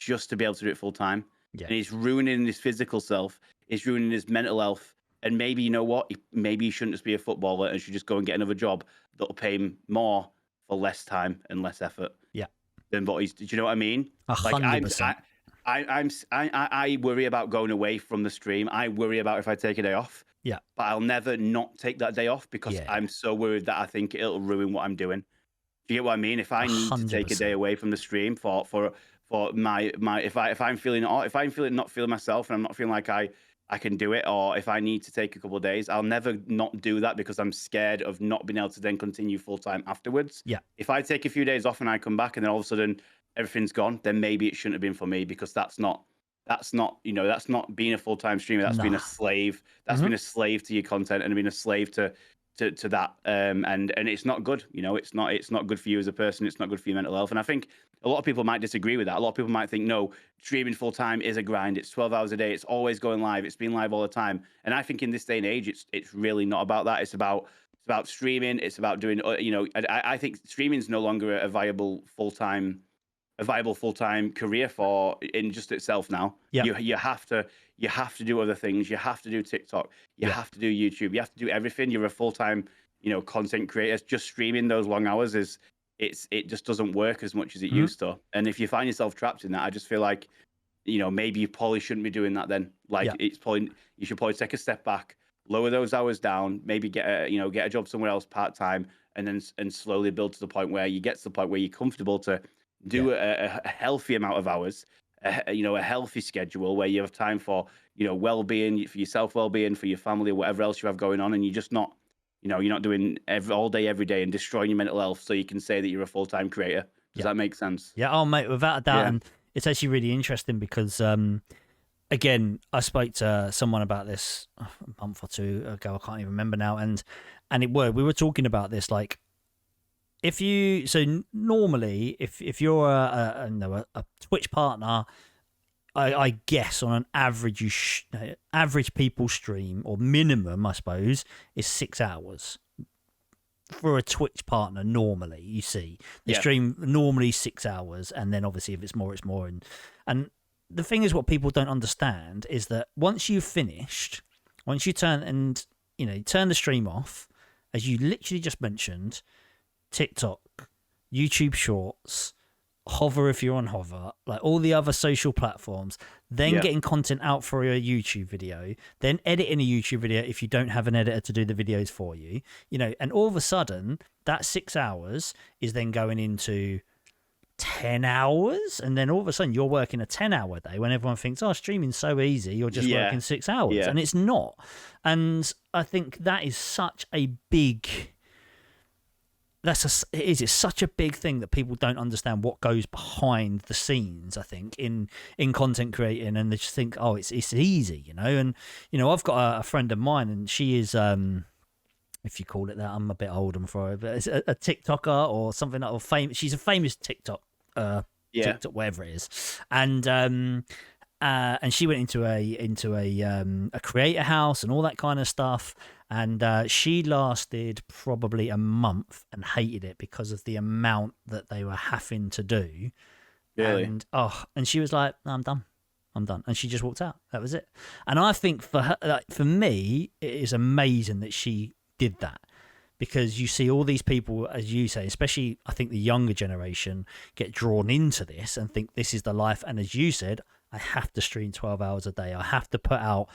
Speaker 2: able to do it full time.
Speaker 1: Yeah.
Speaker 2: And he's ruining his physical self. He's ruining his mental health. And maybe, you know what? Maybe he shouldn't just be a footballer and should just go and get another job that'll pay him more for less time and less effort.
Speaker 1: Yeah.
Speaker 2: Than what he's. Do you know what I mean?
Speaker 1: 100%.
Speaker 2: I worry about going away from the stream. I worry about if I take a day off.
Speaker 1: Yeah.
Speaker 2: But I'll never not take that day off because I'm so worried that I think it'll ruin what I'm doing. Do you get what I mean? If I need to take a day away from the stream for for my if I'm feeling not feeling myself and I'm not feeling like I can do it, or if I need to take a couple of days, I'll never not do that because I'm scared of not being able to then continue full time afterwards.
Speaker 1: Yeah.
Speaker 2: If I take a few days off and I come back and then all of a sudden everything's gone, then maybe it shouldn't have been for me, because that's not that's not being a full time streamer. That's being
Speaker 1: Nah.
Speaker 2: a slave. That's being a slave to your content and being a slave to that. And it's not good. It's not good for you as a person. It's not good for your mental health. And I think a lot of people might disagree with that. A lot of people might think, no, streaming full time is a grind. It's 12 hours a day. It's always going live. It's been live all the time. And I think in this day and age, it's really not about that. It's about streaming. It's about doing. I think streaming is no longer a viable full time career for in just itself now.
Speaker 1: Yeah.
Speaker 2: You have to do other things. You have to do TikTok. You have to do YouTube. You have to do everything. You're a full-time, content creator. Just streaming those long hours it just doesn't work as much as it used to. And if you find yourself trapped in that, I just feel like, maybe you probably shouldn't be doing that then. Like you should probably take a step back, lower those hours down, maybe get a job somewhere else part-time, and slowly build to the point where you're comfortable to do a healthy amount of hours, a healthy schedule where you have time for, well-being, for yourself, well-being, for your family, or whatever else you have going on, and you're just not, you're not doing all day, every day, and destroying your mental health so you can say that you're a full-time creator. Does that make sense?
Speaker 1: Yeah. Oh, mate, without a doubt. And it's actually really interesting because, again, I spoke to someone about this a month or two ago. I can't even remember now. And we were talking about this, like, normally if you're a Twitch partner, I guess on an average average people stream, or minimum I suppose, is 6 hours for a Twitch partner. Normally you see they stream normally 6 hours, and then obviously if it's more, it's more. And the thing is, what people don't understand is that once you've finished, once you turn the stream off, as you literally just mentioned, TikTok, YouTube Shorts, Hover if you're on Hover, like all the other social platforms, then getting content out for a YouTube video, then editing a YouTube video if you don't have an editor to do the videos for you, and all of a sudden that 6 hours is then going into 10 hours, and then all of a sudden you're working a 10-hour day when everyone thinks, oh, streaming's so easy, you're just working 6 hours, and it's not. And I think that is such a big... It's such a big thing that people don't understand what goes behind the scenes, I think, in content creating, and they just think, oh, it's easy, and I've got a friend of mine, and she is if you call it that, I'm a bit old, I'm sorry, but it's a TikToker or something like, or famous. She's a famous TikTok TikTok, whatever it is, and she went into a creator house and all that kind of stuff. And she lasted probably a month and hated it because of the amount that they were having to do.
Speaker 2: Really?
Speaker 1: And she was like, no, I'm done. And she just walked out. That was it. And I think for her, for me, it is amazing that she did that, because you see all these people, as you say, especially I think the younger generation, get drawn into this and think this is the life. And as you said, I have to stream 12 hours a day. I have to put out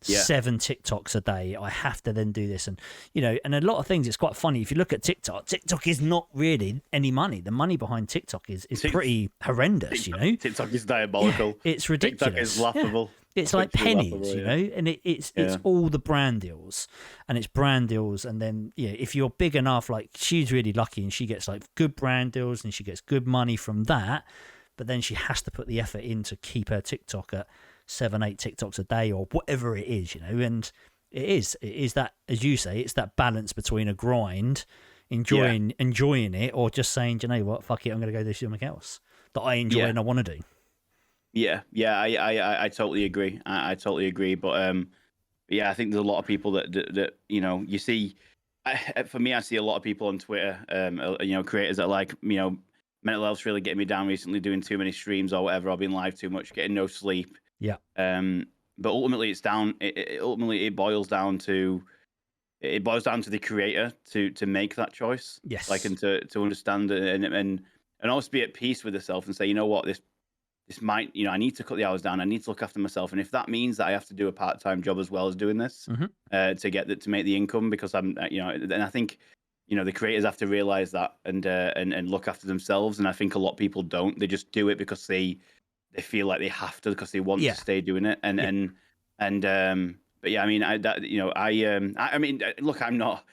Speaker 1: 7 TikToks a day. I have to then do this. And, and a lot of things, it's quite funny. If you look at TikTok is not really any money. The money behind TikTok is pretty horrendous,
Speaker 2: TikTok is diabolical.
Speaker 1: It's ridiculous.
Speaker 2: TikTok is laughable.
Speaker 1: It's like pennies, and it's all the brand deals, and it's brand deals. And then, if you're big enough, like she's really lucky and she gets like good brand deals and she gets good money from that. But then she has to put the effort in to keep her TikTok at 7-8 TikToks a day or whatever it is, and it is that, as you say, it's that balance between a grind, enjoying it, or just saying, do you know what, fuck it, I'm going to go do something else that I enjoy and I want to do.
Speaker 2: I totally agree. I totally agree. But I think there's a lot of people that you see. For me, I see a lot of people on Twitter, creators that are like, mental health's really getting me down recently, doing too many streams or whatever, or being live too much, getting no sleep.
Speaker 1: Yeah.
Speaker 2: But ultimately, it's down. It boils down to the creator to make that choice.
Speaker 1: Yes.
Speaker 2: Like, and to understand and also be at peace with yourself and say, you know what, this might, I need to cut the hours down. I need to look after myself, and if that means that I have to do a part-time job as well as doing this to make the income, because I'm, and I think the creators have to realize that and look after themselves. And I think a lot of people don't. They just do it because they feel like they have to, because they want
Speaker 1: Yeah.
Speaker 2: to stay doing it. But yeah, I mean, I mean, look, I'm not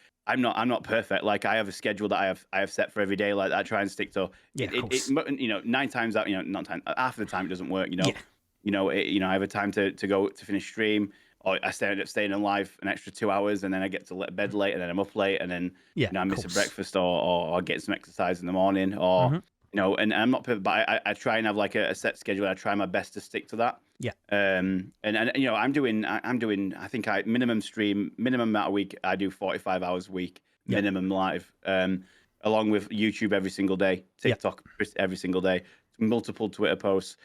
Speaker 2: perfect. Like, I have a schedule that I have set for every day. Like, I try and stick to.
Speaker 1: Yeah, of course.
Speaker 2: 9 times out, not time, half of the time it doesn't work.
Speaker 1: Yeah.
Speaker 2: I have a time to go to finish stream, or I end up staying alive an extra 2 hours, and then I get to bed late, and then I'm up late, and then
Speaker 1: Yeah,
Speaker 2: I
Speaker 1: of
Speaker 2: miss a
Speaker 1: course.
Speaker 2: breakfast, or get some exercise in the morning, or and I'm not perfect, but I try and have like a set schedule. I try my best to stick to that.
Speaker 1: Yeah.
Speaker 2: And I'm doing I think minimum amount a week. I do 45 hours a week minimum live. Along with YouTube every single day, TikTok every single day, multiple Twitter posts,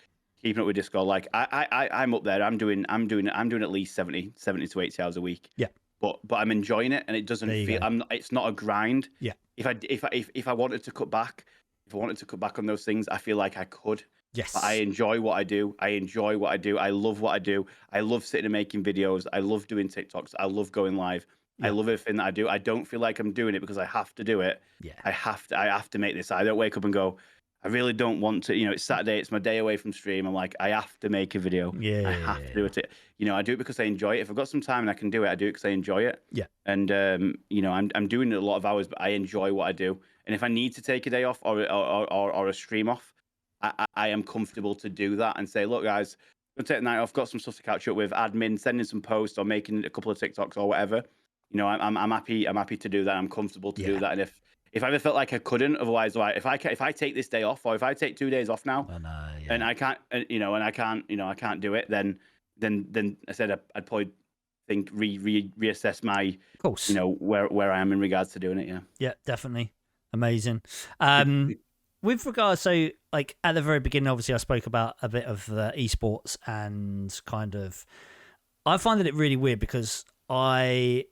Speaker 2: keeping up with Discord. Like, I'm up there. I'm doing at least 70 to 80 hours a week.
Speaker 1: Yeah.
Speaker 2: But I'm enjoying it, and it doesn't feel. It's not a grind.
Speaker 1: Yeah.
Speaker 2: If I wanted to cut back, on those things, I feel like I could.
Speaker 1: Yes.
Speaker 2: But I enjoy what I do. I love what I do. I love sitting and making videos. I love doing TikToks. I love going live. I love everything that I do. I don't feel like I'm doing it because I have to do it.
Speaker 1: Yeah.
Speaker 2: I have to make this. I don't wake up and go, I really don't want to. It's Saturday. It's my day away from stream. I'm like, I have to make a video.
Speaker 1: Yeah.
Speaker 2: I have to do it. I do it because I enjoy it. If I've got some time and I can do it, I do it because I enjoy it.
Speaker 1: Yeah.
Speaker 2: And I'm doing a lot of hours, but I enjoy what I do. And if I need to take a day off or a stream off, I am comfortable to do that and say, look, guys, I'm gonna take the night off. Got some stuff to catch up with. Admin, sending some posts or making a couple of TikToks or whatever. I'm happy. I'm happy to do that. I'm comfortable to do that. And if I ever felt like I couldn't, otherwise, like, if I take this day off, or if I take 2 days off now, and I can't, I can't do it, then I said I'd probably reassess my,
Speaker 1: of course,
Speaker 2: where I am in regards to doing it. Yeah.
Speaker 1: Yeah, definitely. Amazing. With regards, so like at the very beginning, obviously I spoke about a bit of the esports and kind of, I find it really weird because I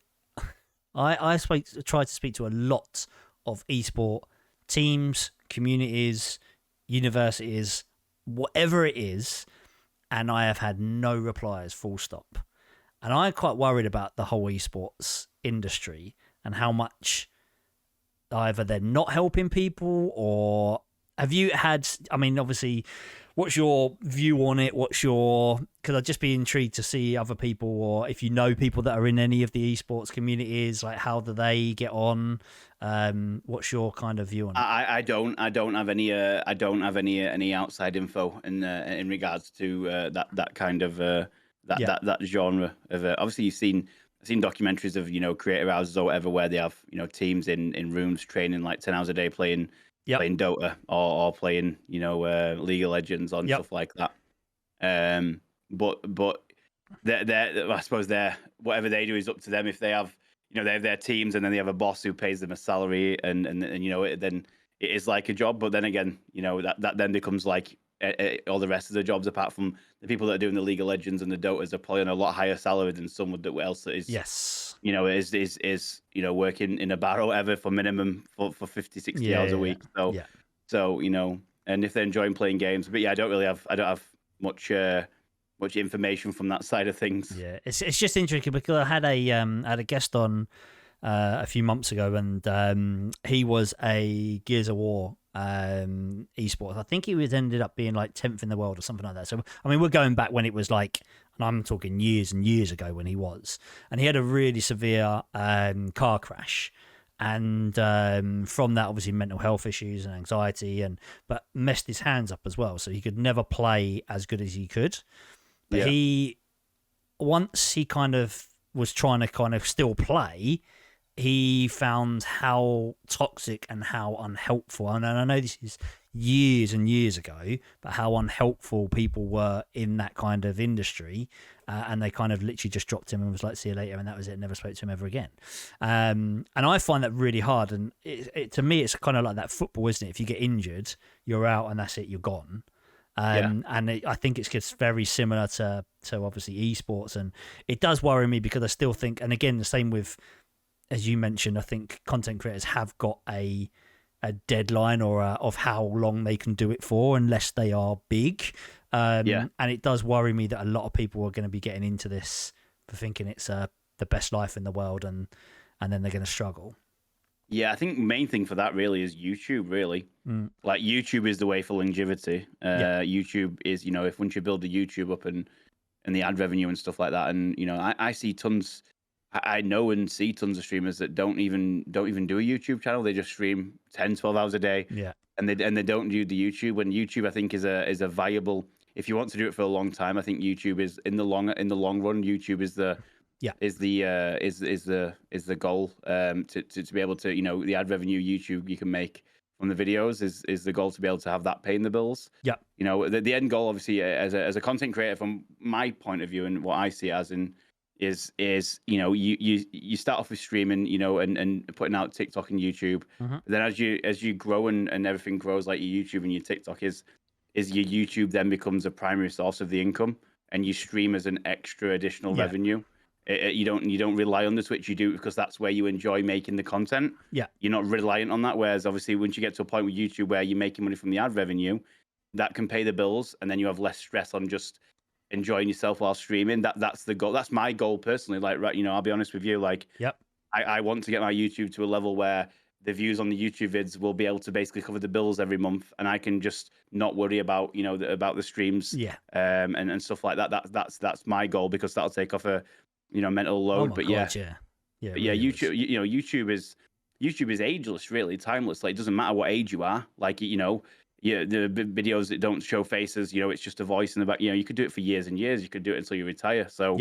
Speaker 1: tried to speak to a lot of esport teams, communities, universities, whatever it is, and I have had no replies, full stop. And I'm quite worried about the whole esports industry and how much either they're not helping people, or have you had, I mean, obviously, what's your view on it? Because I'd just be intrigued to see other people, or if you know people that are in any of the esports communities, like how do they get on? What's your kind of view on it?
Speaker 2: I don't have any outside info in regards to that kind of that genre of obviously I've seen documentaries of creator houses or whatever where they have teams in rooms training like 10 hours a day playing Dota or playing League of Legends and stuff like that. But I suppose whatever they do is up to them. If they have they have their teams and then they have a boss who pays them a salary and then it is like a job. But then again that then becomes like all the rest of the jobs, apart from the people that are doing the League of Legends and the Dotas, are probably on a lot higher salary than someone else that is is working in a bar or whatever for minimum for 50, 60 hours a week. So and if they're enjoying playing games, but I don't have much information from that side of things.
Speaker 1: Yeah, it's just interesting because I had a guest on a few months ago, and he was a Gears of War esports. I think he ended up being like 10th in the world or something like that. So I mean, we're going back when it was like, and I'm talking years and years ago when he had a really severe car crash, and from that obviously mental health issues and anxiety, but messed his hands up as well, so he could never play as good as he could. But once he kind of was trying to kind of still play, he found how toxic and how unhelpful, and I know this is years and years ago, but how unhelpful people were in that kind of industry, and they kind of literally just dropped him and was like, see you later, and that was it, never spoke to him ever again. And I find that really hard, and to me it's kind of like that football, isn't it? If you get injured, you're out and that's it, you're gone. And I think it's just very similar to obviously esports, and it does worry me because I still think, and again the same with, as you mentioned, I think content creators have got a deadline of how long they can do it for, unless they are big. And it does worry me that a lot of people are going to be getting into this for thinking it's the best life in the world, and then they're going to struggle.
Speaker 2: Yeah, I think main thing for that really is YouTube. Really, like YouTube is the way for longevity.
Speaker 1: Yeah.
Speaker 2: YouTube is, if once you build the YouTube up and the ad revenue and stuff like that, and I see tons. I know and see tons of streamers that don't even do a YouTube channel. They just stream 10, 12 hours a day,
Speaker 1: Yeah.
Speaker 2: and they don't do the YouTube. And YouTube, I think, is a viable. If you want to do it for a long time, I think YouTube is in the long run. YouTube is the is the goal, to be able to, the ad revenue YouTube you can make from the videos is the goal, to be able to have that paying the bills.
Speaker 1: Yeah.
Speaker 2: The end goal, obviously, as a content creator, from my point of view and what I see as in is you start off with streaming, and putting out TikTok and YouTube. Then as you grow and everything grows, like your YouTube and your TikTok is your YouTube then becomes a primary source of the income, and you stream as an extra additional revenue. You don't rely on the Twitch. You do it because that's where you enjoy making the content.
Speaker 1: Yeah,
Speaker 2: you're not reliant on that. Whereas obviously, once you get to a point with YouTube where you're making money from the ad revenue, that can pay the bills, and then you have less stress on just enjoying yourself while streaming. That's the goal. That's my goal personally. Like, right, I'll be honest with you. Like, I want to get my YouTube to a level where the views on the YouTube vids will be able to basically cover the bills every month, and I can just not worry about about the streams, and stuff like that. That's my goal, because that'll take off a mental load.
Speaker 1: Oh my God,
Speaker 2: YouTube is ageless, really timeless. Like, it doesn't matter what age you are. Like, the videos that don't show faces, it's just a voice in the back. You could do it for years and years. You could do it until you retire. So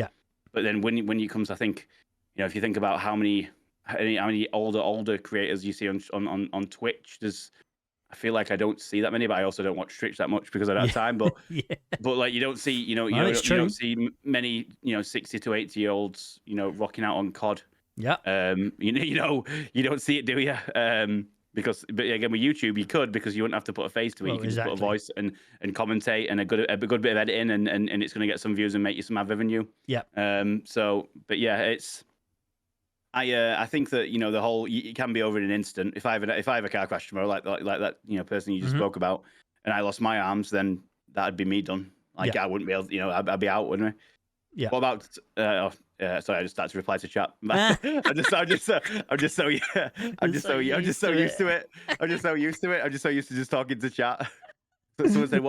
Speaker 2: but then when it comes, I think, if you think about how many older creators you see on Twitch, I feel like I don't see that many, but I also don't watch Twitch that much because I don't have time. But but like, you don't see you don't see many 60 to 80-year-olds rocking out on COD. You don't see it, do you? But again, with YouTube you could, because you wouldn't have to put a face to it. You can just put a voice and commentate, and a good bit of editing, and it's going to get some views and make you some ad revenue. So but yeah, it's I think that the whole, it can be over in an instant. If I have a car crash tomorrow, like that person you just spoke about, and I lost my arms, then that'd be me done. Like, I wouldn't be able, I'd be out, wouldn't I? What about sorry, I just started to reply to chat. I'm just so used to it. I'm just so used to just talking to chat. Someone said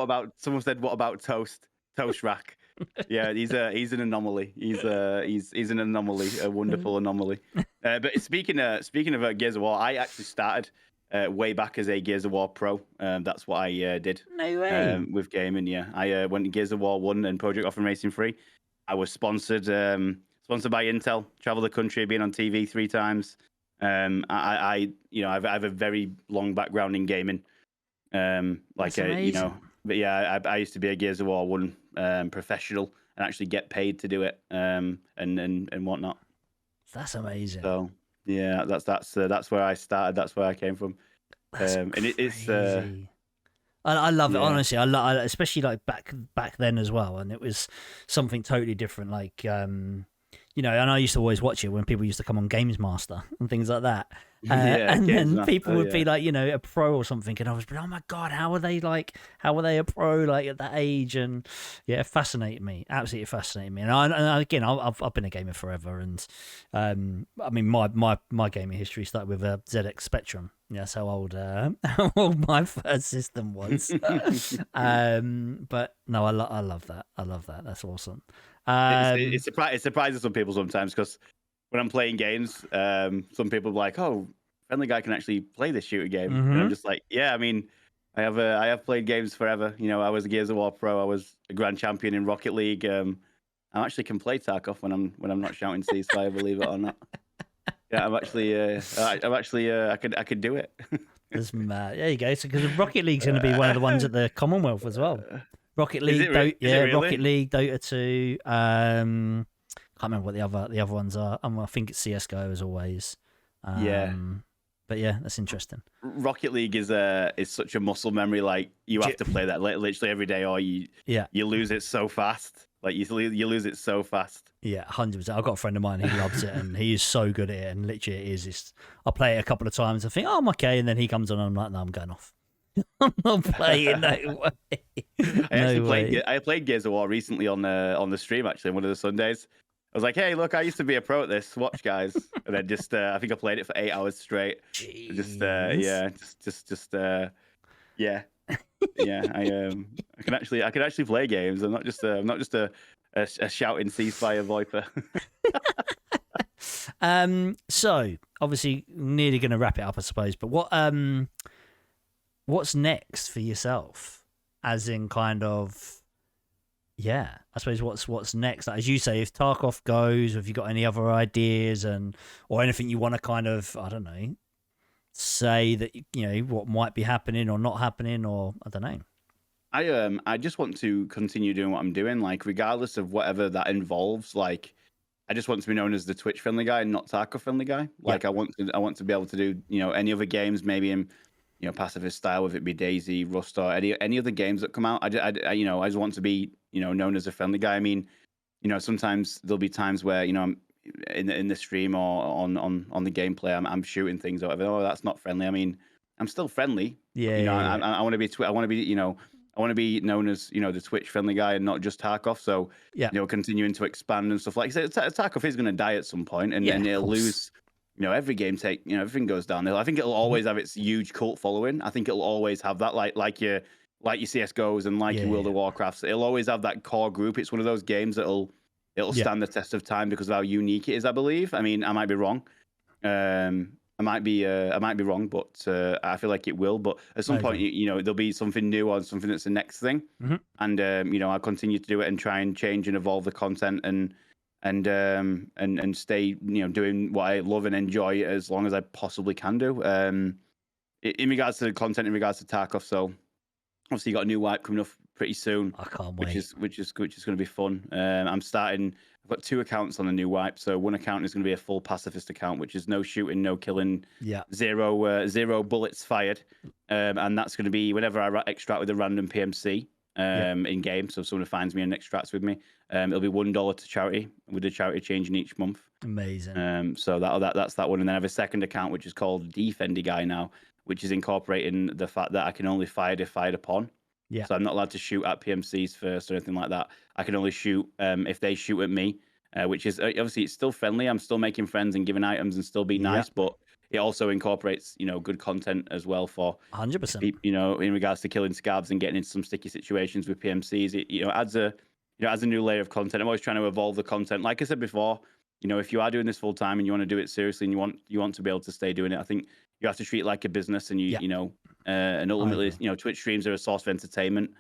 Speaker 2: what about Toast Rack? Yeah, he's an anomaly. He's an anomaly, a wonderful anomaly. But speaking of Gears of War, I actually started way back as a Gears of War pro. That's what I did.
Speaker 1: No way.
Speaker 2: With gaming, yeah. I went to Gears of War 1 and Project Gotham Racing 3. I was sponsored by Intel. Traveled the country, been on TV 3 times. I have a very long background in gaming. But yeah, I used to be a Gears of War 1 professional and actually get paid to do it, and whatnot.
Speaker 1: That's amazing.
Speaker 2: So yeah, that's where I started. That's where I came from. And it's
Speaker 1: I love it, honestly. I love, especially like back then as well, and it was something totally different. Like and I used to always watch it when people used to come on Games Master and things like that. And then people would be like, a pro or something, and I was like, oh my God, how are they a pro, like, at that age? And yeah, it fascinated me, absolutely fascinated me. And I've been a gamer forever, and I mean, my gaming history started with a ZX Spectrum. Yeah, that's how old my first system was. But no, I love that. I love that. That's awesome.
Speaker 2: It surprises some people sometimes, because when I'm playing games, some people are like, "Oh, Friendly Guy can actually play this shooter game," and I'm just like, "Yeah, I mean, I have played games forever. I was a Gears of War pro. I was a grand champion in Rocket League. I actually can play Tarkov when I'm not shouting ceasefire, believe it or not. Yeah, I could do it."
Speaker 1: That's mad. There you go. So because Rocket League's going to be one of the ones at the Commonwealth as well. Rocket League,
Speaker 2: really?
Speaker 1: Rocket League, Dota 2. Can't remember what the other ones are. I think it's CS:GO as always. But yeah, that's interesting.
Speaker 2: Rocket League is such a muscle memory. Like, you have to play that literally every day, or you lose it so fast. Like, you lose it so fast.
Speaker 1: Yeah, 100%. I've got a friend of mine who loves it, and he is so good at it. And literally, it is just, I play it a couple of times. I think, oh, I'm okay, and then he comes on, and I'm like, no, I'm going off. I'm not playing. No way.
Speaker 2: I played Gears of War recently on the stream, actually, one of the Sundays. I was like, hey, look, I used to be a pro at this. Watch, guys. And then just, I think I played it for 8 hours straight. Just,
Speaker 1: Jeez.
Speaker 2: yeah, yeah, yeah. I can actually play games. I'm not just a shouting ceasefire viper.
Speaker 1: So obviously nearly going to wrap it up, I suppose. But what's next for yourself? As in, kind of, yeah. I suppose what's next? Like, as you say, if Tarkov goes, have you got any other ideas or anything you want to kind of, I don't know, say that what might be happening or not happening, or I don't know.
Speaker 2: I just want to continue doing what I'm doing, like regardless of whatever that involves. Like, I just want to be known as the Twitch friendly guy and not Tarkov friendly guy. Like,
Speaker 1: Yeah.
Speaker 2: I want to be able to do any other games, maybe in pacifist style, whether it be Daisy, Rust, or any other games that come out. I just want to be known as a friendly guy. I mean, sometimes there'll be times where I'm in the stream or on the gameplay, I'm shooting things or whatever. Oh, that's not friendly. I mean, I'm still friendly, but
Speaker 1: Yeah.
Speaker 2: I want to be I want to be I want to be known as the Twitch friendly guy and not just Tarkov. So
Speaker 1: Yeah.
Speaker 2: continuing to expand and stuff like that. Tarkov is going to die at some point, and
Speaker 1: Yeah, of
Speaker 2: it'll
Speaker 1: course.
Speaker 2: lose. Every game everything goes down there. I think it'll always have its huge cult following. I think it'll always have that, like your CS:GOs and like your World of Warcrafts. It'll always have that core group. It's one of those games that'll stand the test of time because of how unique it is. I believe. I mean, I might be wrong. I might be wrong, but I feel like it will. But at some point, there'll be something new or something that's the next thing, and I'll continue to do it and try and change and evolve the content and stay doing what I love and enjoy as long as I possibly can do. In regards to the content, in regards to Tarkov, so obviously you got a new wipe coming up pretty soon.
Speaker 1: I can't wait.
Speaker 2: Which is going to be fun. I've got 2 accounts on the new wipe. So one account is going to be a full pacifist account, which is no shooting, no killing, zero bullets fired, and that's going to be whenever I extract with a random PMC in game. So if someone finds me and extracts with me, it'll be $1 to charity with the charity changing each month.
Speaker 1: Amazing.
Speaker 2: So that's that one, and then I have a second account which is called Defendy Guy now, which is incorporating the fact that I can only fire if fired upon.
Speaker 1: Yeah.
Speaker 2: So I'm not allowed to shoot at PMCs first or anything like that. I can only shoot if they shoot at me, which is obviously it's still friendly. I'm still making friends and giving items and still be nice, but it also incorporates good content as well for
Speaker 1: 100%.
Speaker 2: In regards to killing scabs and getting into some sticky situations with PMCs. It adds a new layer of content. I'm always trying to evolve the content. Like I said before, if you are doing this full time and you want to do it seriously and you want to be able to stay doing it, I think you have to treat it like a business, and and ultimately, Twitch streams are a source of entertainment.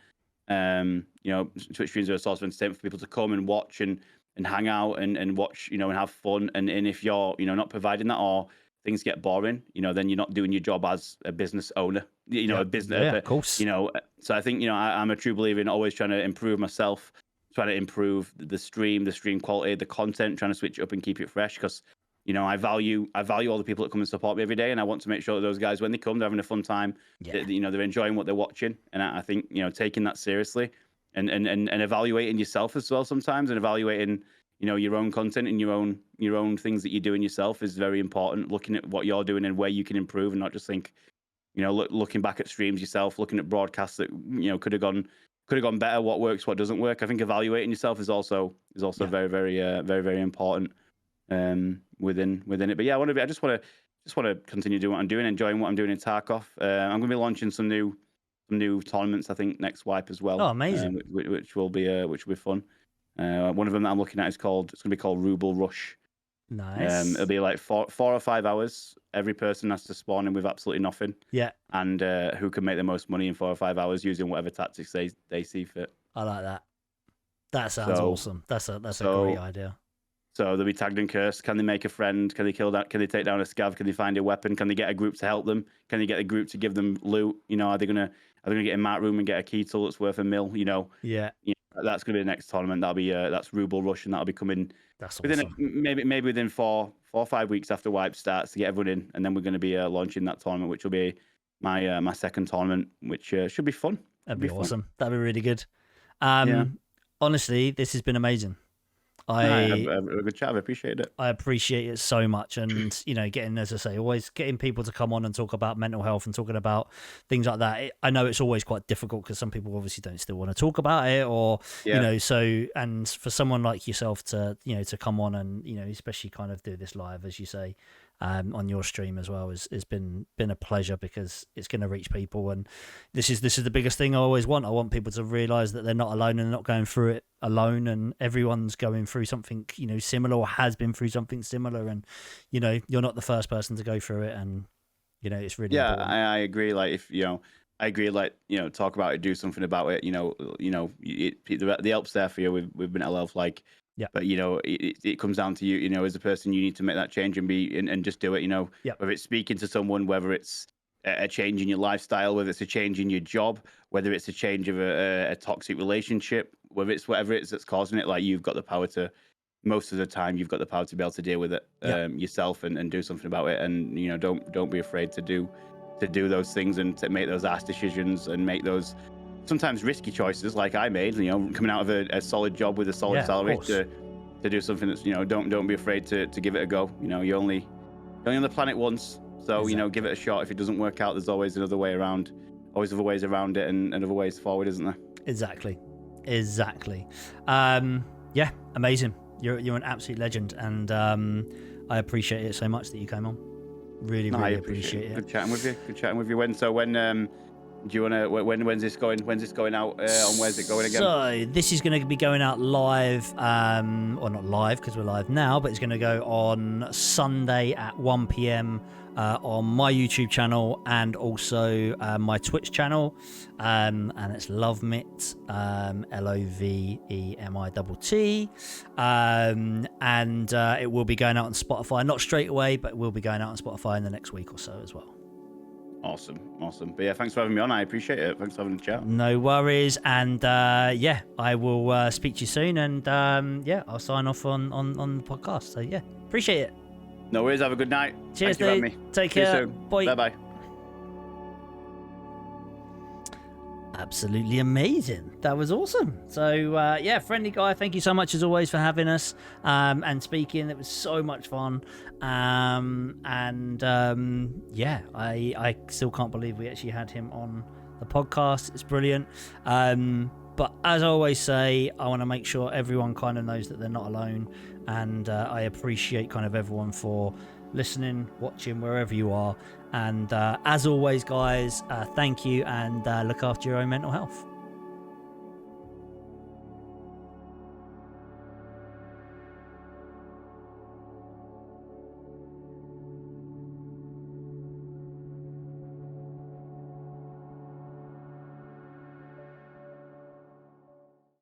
Speaker 2: Twitch streams are a source of entertainment for people to come and watch and hang out and watch, and have fun. And if you're, not providing that, or things get boring, then you're not doing your job as a business owner, a business.
Speaker 1: Yeah, of course.
Speaker 2: So I think, I'm a true believer in always trying to improve myself, trying to improve the stream quality, the content, trying to switch it up and keep it fresh. Because I value all the people that come and support me every day, and I want to make sure that those guys, when they come, they're having a fun time.
Speaker 1: Yeah.
Speaker 2: They're enjoying what they're watching, and I think taking that seriously and evaluating yourself as well sometimes, and evaluating your own content and your own things that you're doing yourself is very important. Looking at what you're doing and where you can improve, and not just think looking back at streams yourself, looking at broadcasts that could have gone better, what works, what doesn't work. I think evaluating yourself is also very very important within it. But yeah, I just want to continue doing what I'm doing, enjoying what I'm doing in Tarkov. I'm going to be launching some new tournaments, I think, next wipe as well.
Speaker 1: Oh, amazing!
Speaker 2: Which will be fun. One of them that I'm looking at it's going to be called Ruble Rush.
Speaker 1: Nice.
Speaker 2: It'll be like 4 or 5 hours. Every person has to spawn in with absolutely nothing.
Speaker 1: Yeah.
Speaker 2: And who can make the most money in 4 or 5 hours using whatever tactics they see fit.
Speaker 1: I like that. That sounds awesome. That's a great idea.
Speaker 2: So they'll be tagged and cursed. Can they make a friend? Can they kill that? Can they take down a scav? Can they find a weapon? Can they get a group to help them? Can they get a group to give them loot? Are they gonna get in Mat Room and get a key tool that's worth $1 million?
Speaker 1: Yeah.
Speaker 2: That's gonna be the next tournament. That'll be that's Ruble Rush, and that'll be coming within maybe within 4 or 5 weeks after wipe starts to get everyone in, and then we're going to be launching that tournament, which will be my second tournament, which should be fun.
Speaker 1: That'd be awesome. That'd be really good.
Speaker 2: Yeah.
Speaker 1: Honestly, this has been amazing.
Speaker 2: Have a good chat. I appreciate it.
Speaker 1: I appreciate it so much. And, getting, as I say, always getting people to come on and talk about mental health and talking about things like that. I know it's always quite difficult because some people obviously don't still want to talk about it or, and for someone like yourself to, to come on and, especially kind of do this live, as you say, on your stream as well has been a pleasure because it's going to reach people. And this is the biggest thing I always want. I want people to realize that they're not alone and not going through it alone, and everyone's going through something, similar or has been through something similar. And, you're not the first person to go through it. And, it's really important.
Speaker 2: I agree. Like I agree. Like, talk about it, do something about it. The help's there for you with mental health. Like,
Speaker 1: yeah.
Speaker 2: But it comes down to you. As a person, you need to make that change and just do it.
Speaker 1: Yeah.
Speaker 2: Whether it's speaking to someone, whether it's a change in your lifestyle, whether it's a change in your job, whether it's a change of a toxic relationship, whether it's whatever it is that's causing it. Like, you've got the power to. Most of the time, you've got the power to be able to deal with it yourself and do something about it. And don't be afraid to do those things and to make those harsh decisions and make those sometimes risky choices like I made, coming out of a solid job with a solid salary to do something that's, don't be afraid to give it a go. You're only on the planet once. So,
Speaker 1: exactly.
Speaker 2: Give it a shot. If it doesn't work out, there's always another way around, always other ways around it and other ways forward, isn't there?
Speaker 1: Exactly. Yeah, amazing. You're an absolute legend. And I appreciate it so much that you came on. Really appreciate it.
Speaker 2: Good chatting with you. When do you want to? When's this going? When's this going out? Where's it going again?
Speaker 1: So this is going to be going out live, or not live because we're live now, but it's going to go on Sunday at 1 p.m. On my YouTube channel and also my Twitch channel, and it's Lovemit, LOVEMITT, and it will be going out on Spotify, not straight away, but it will be going out on Spotify in the next week or so as well.
Speaker 2: Awesome. But yeah, thanks for having me on. I appreciate it. Thanks for having the chat.
Speaker 1: No worries. And I will speak to you soon. And I'll sign off on the podcast. So yeah, appreciate it.
Speaker 2: No worries. Have a good night.
Speaker 1: Cheers,
Speaker 2: dude.
Speaker 1: Take care. Bye.
Speaker 2: Bye.
Speaker 1: Absolutely amazing. That was awesome. So friendly guy, thank you so much as always for having us and speaking. It was so much fun. I still can't believe we actually had him on the podcast. It's brilliant. But as I always say, I want to make sure everyone kind of knows that they're not alone. And I appreciate kind of everyone for listening, watching, wherever you are. And as always, guys, thank you, and look after your own mental health.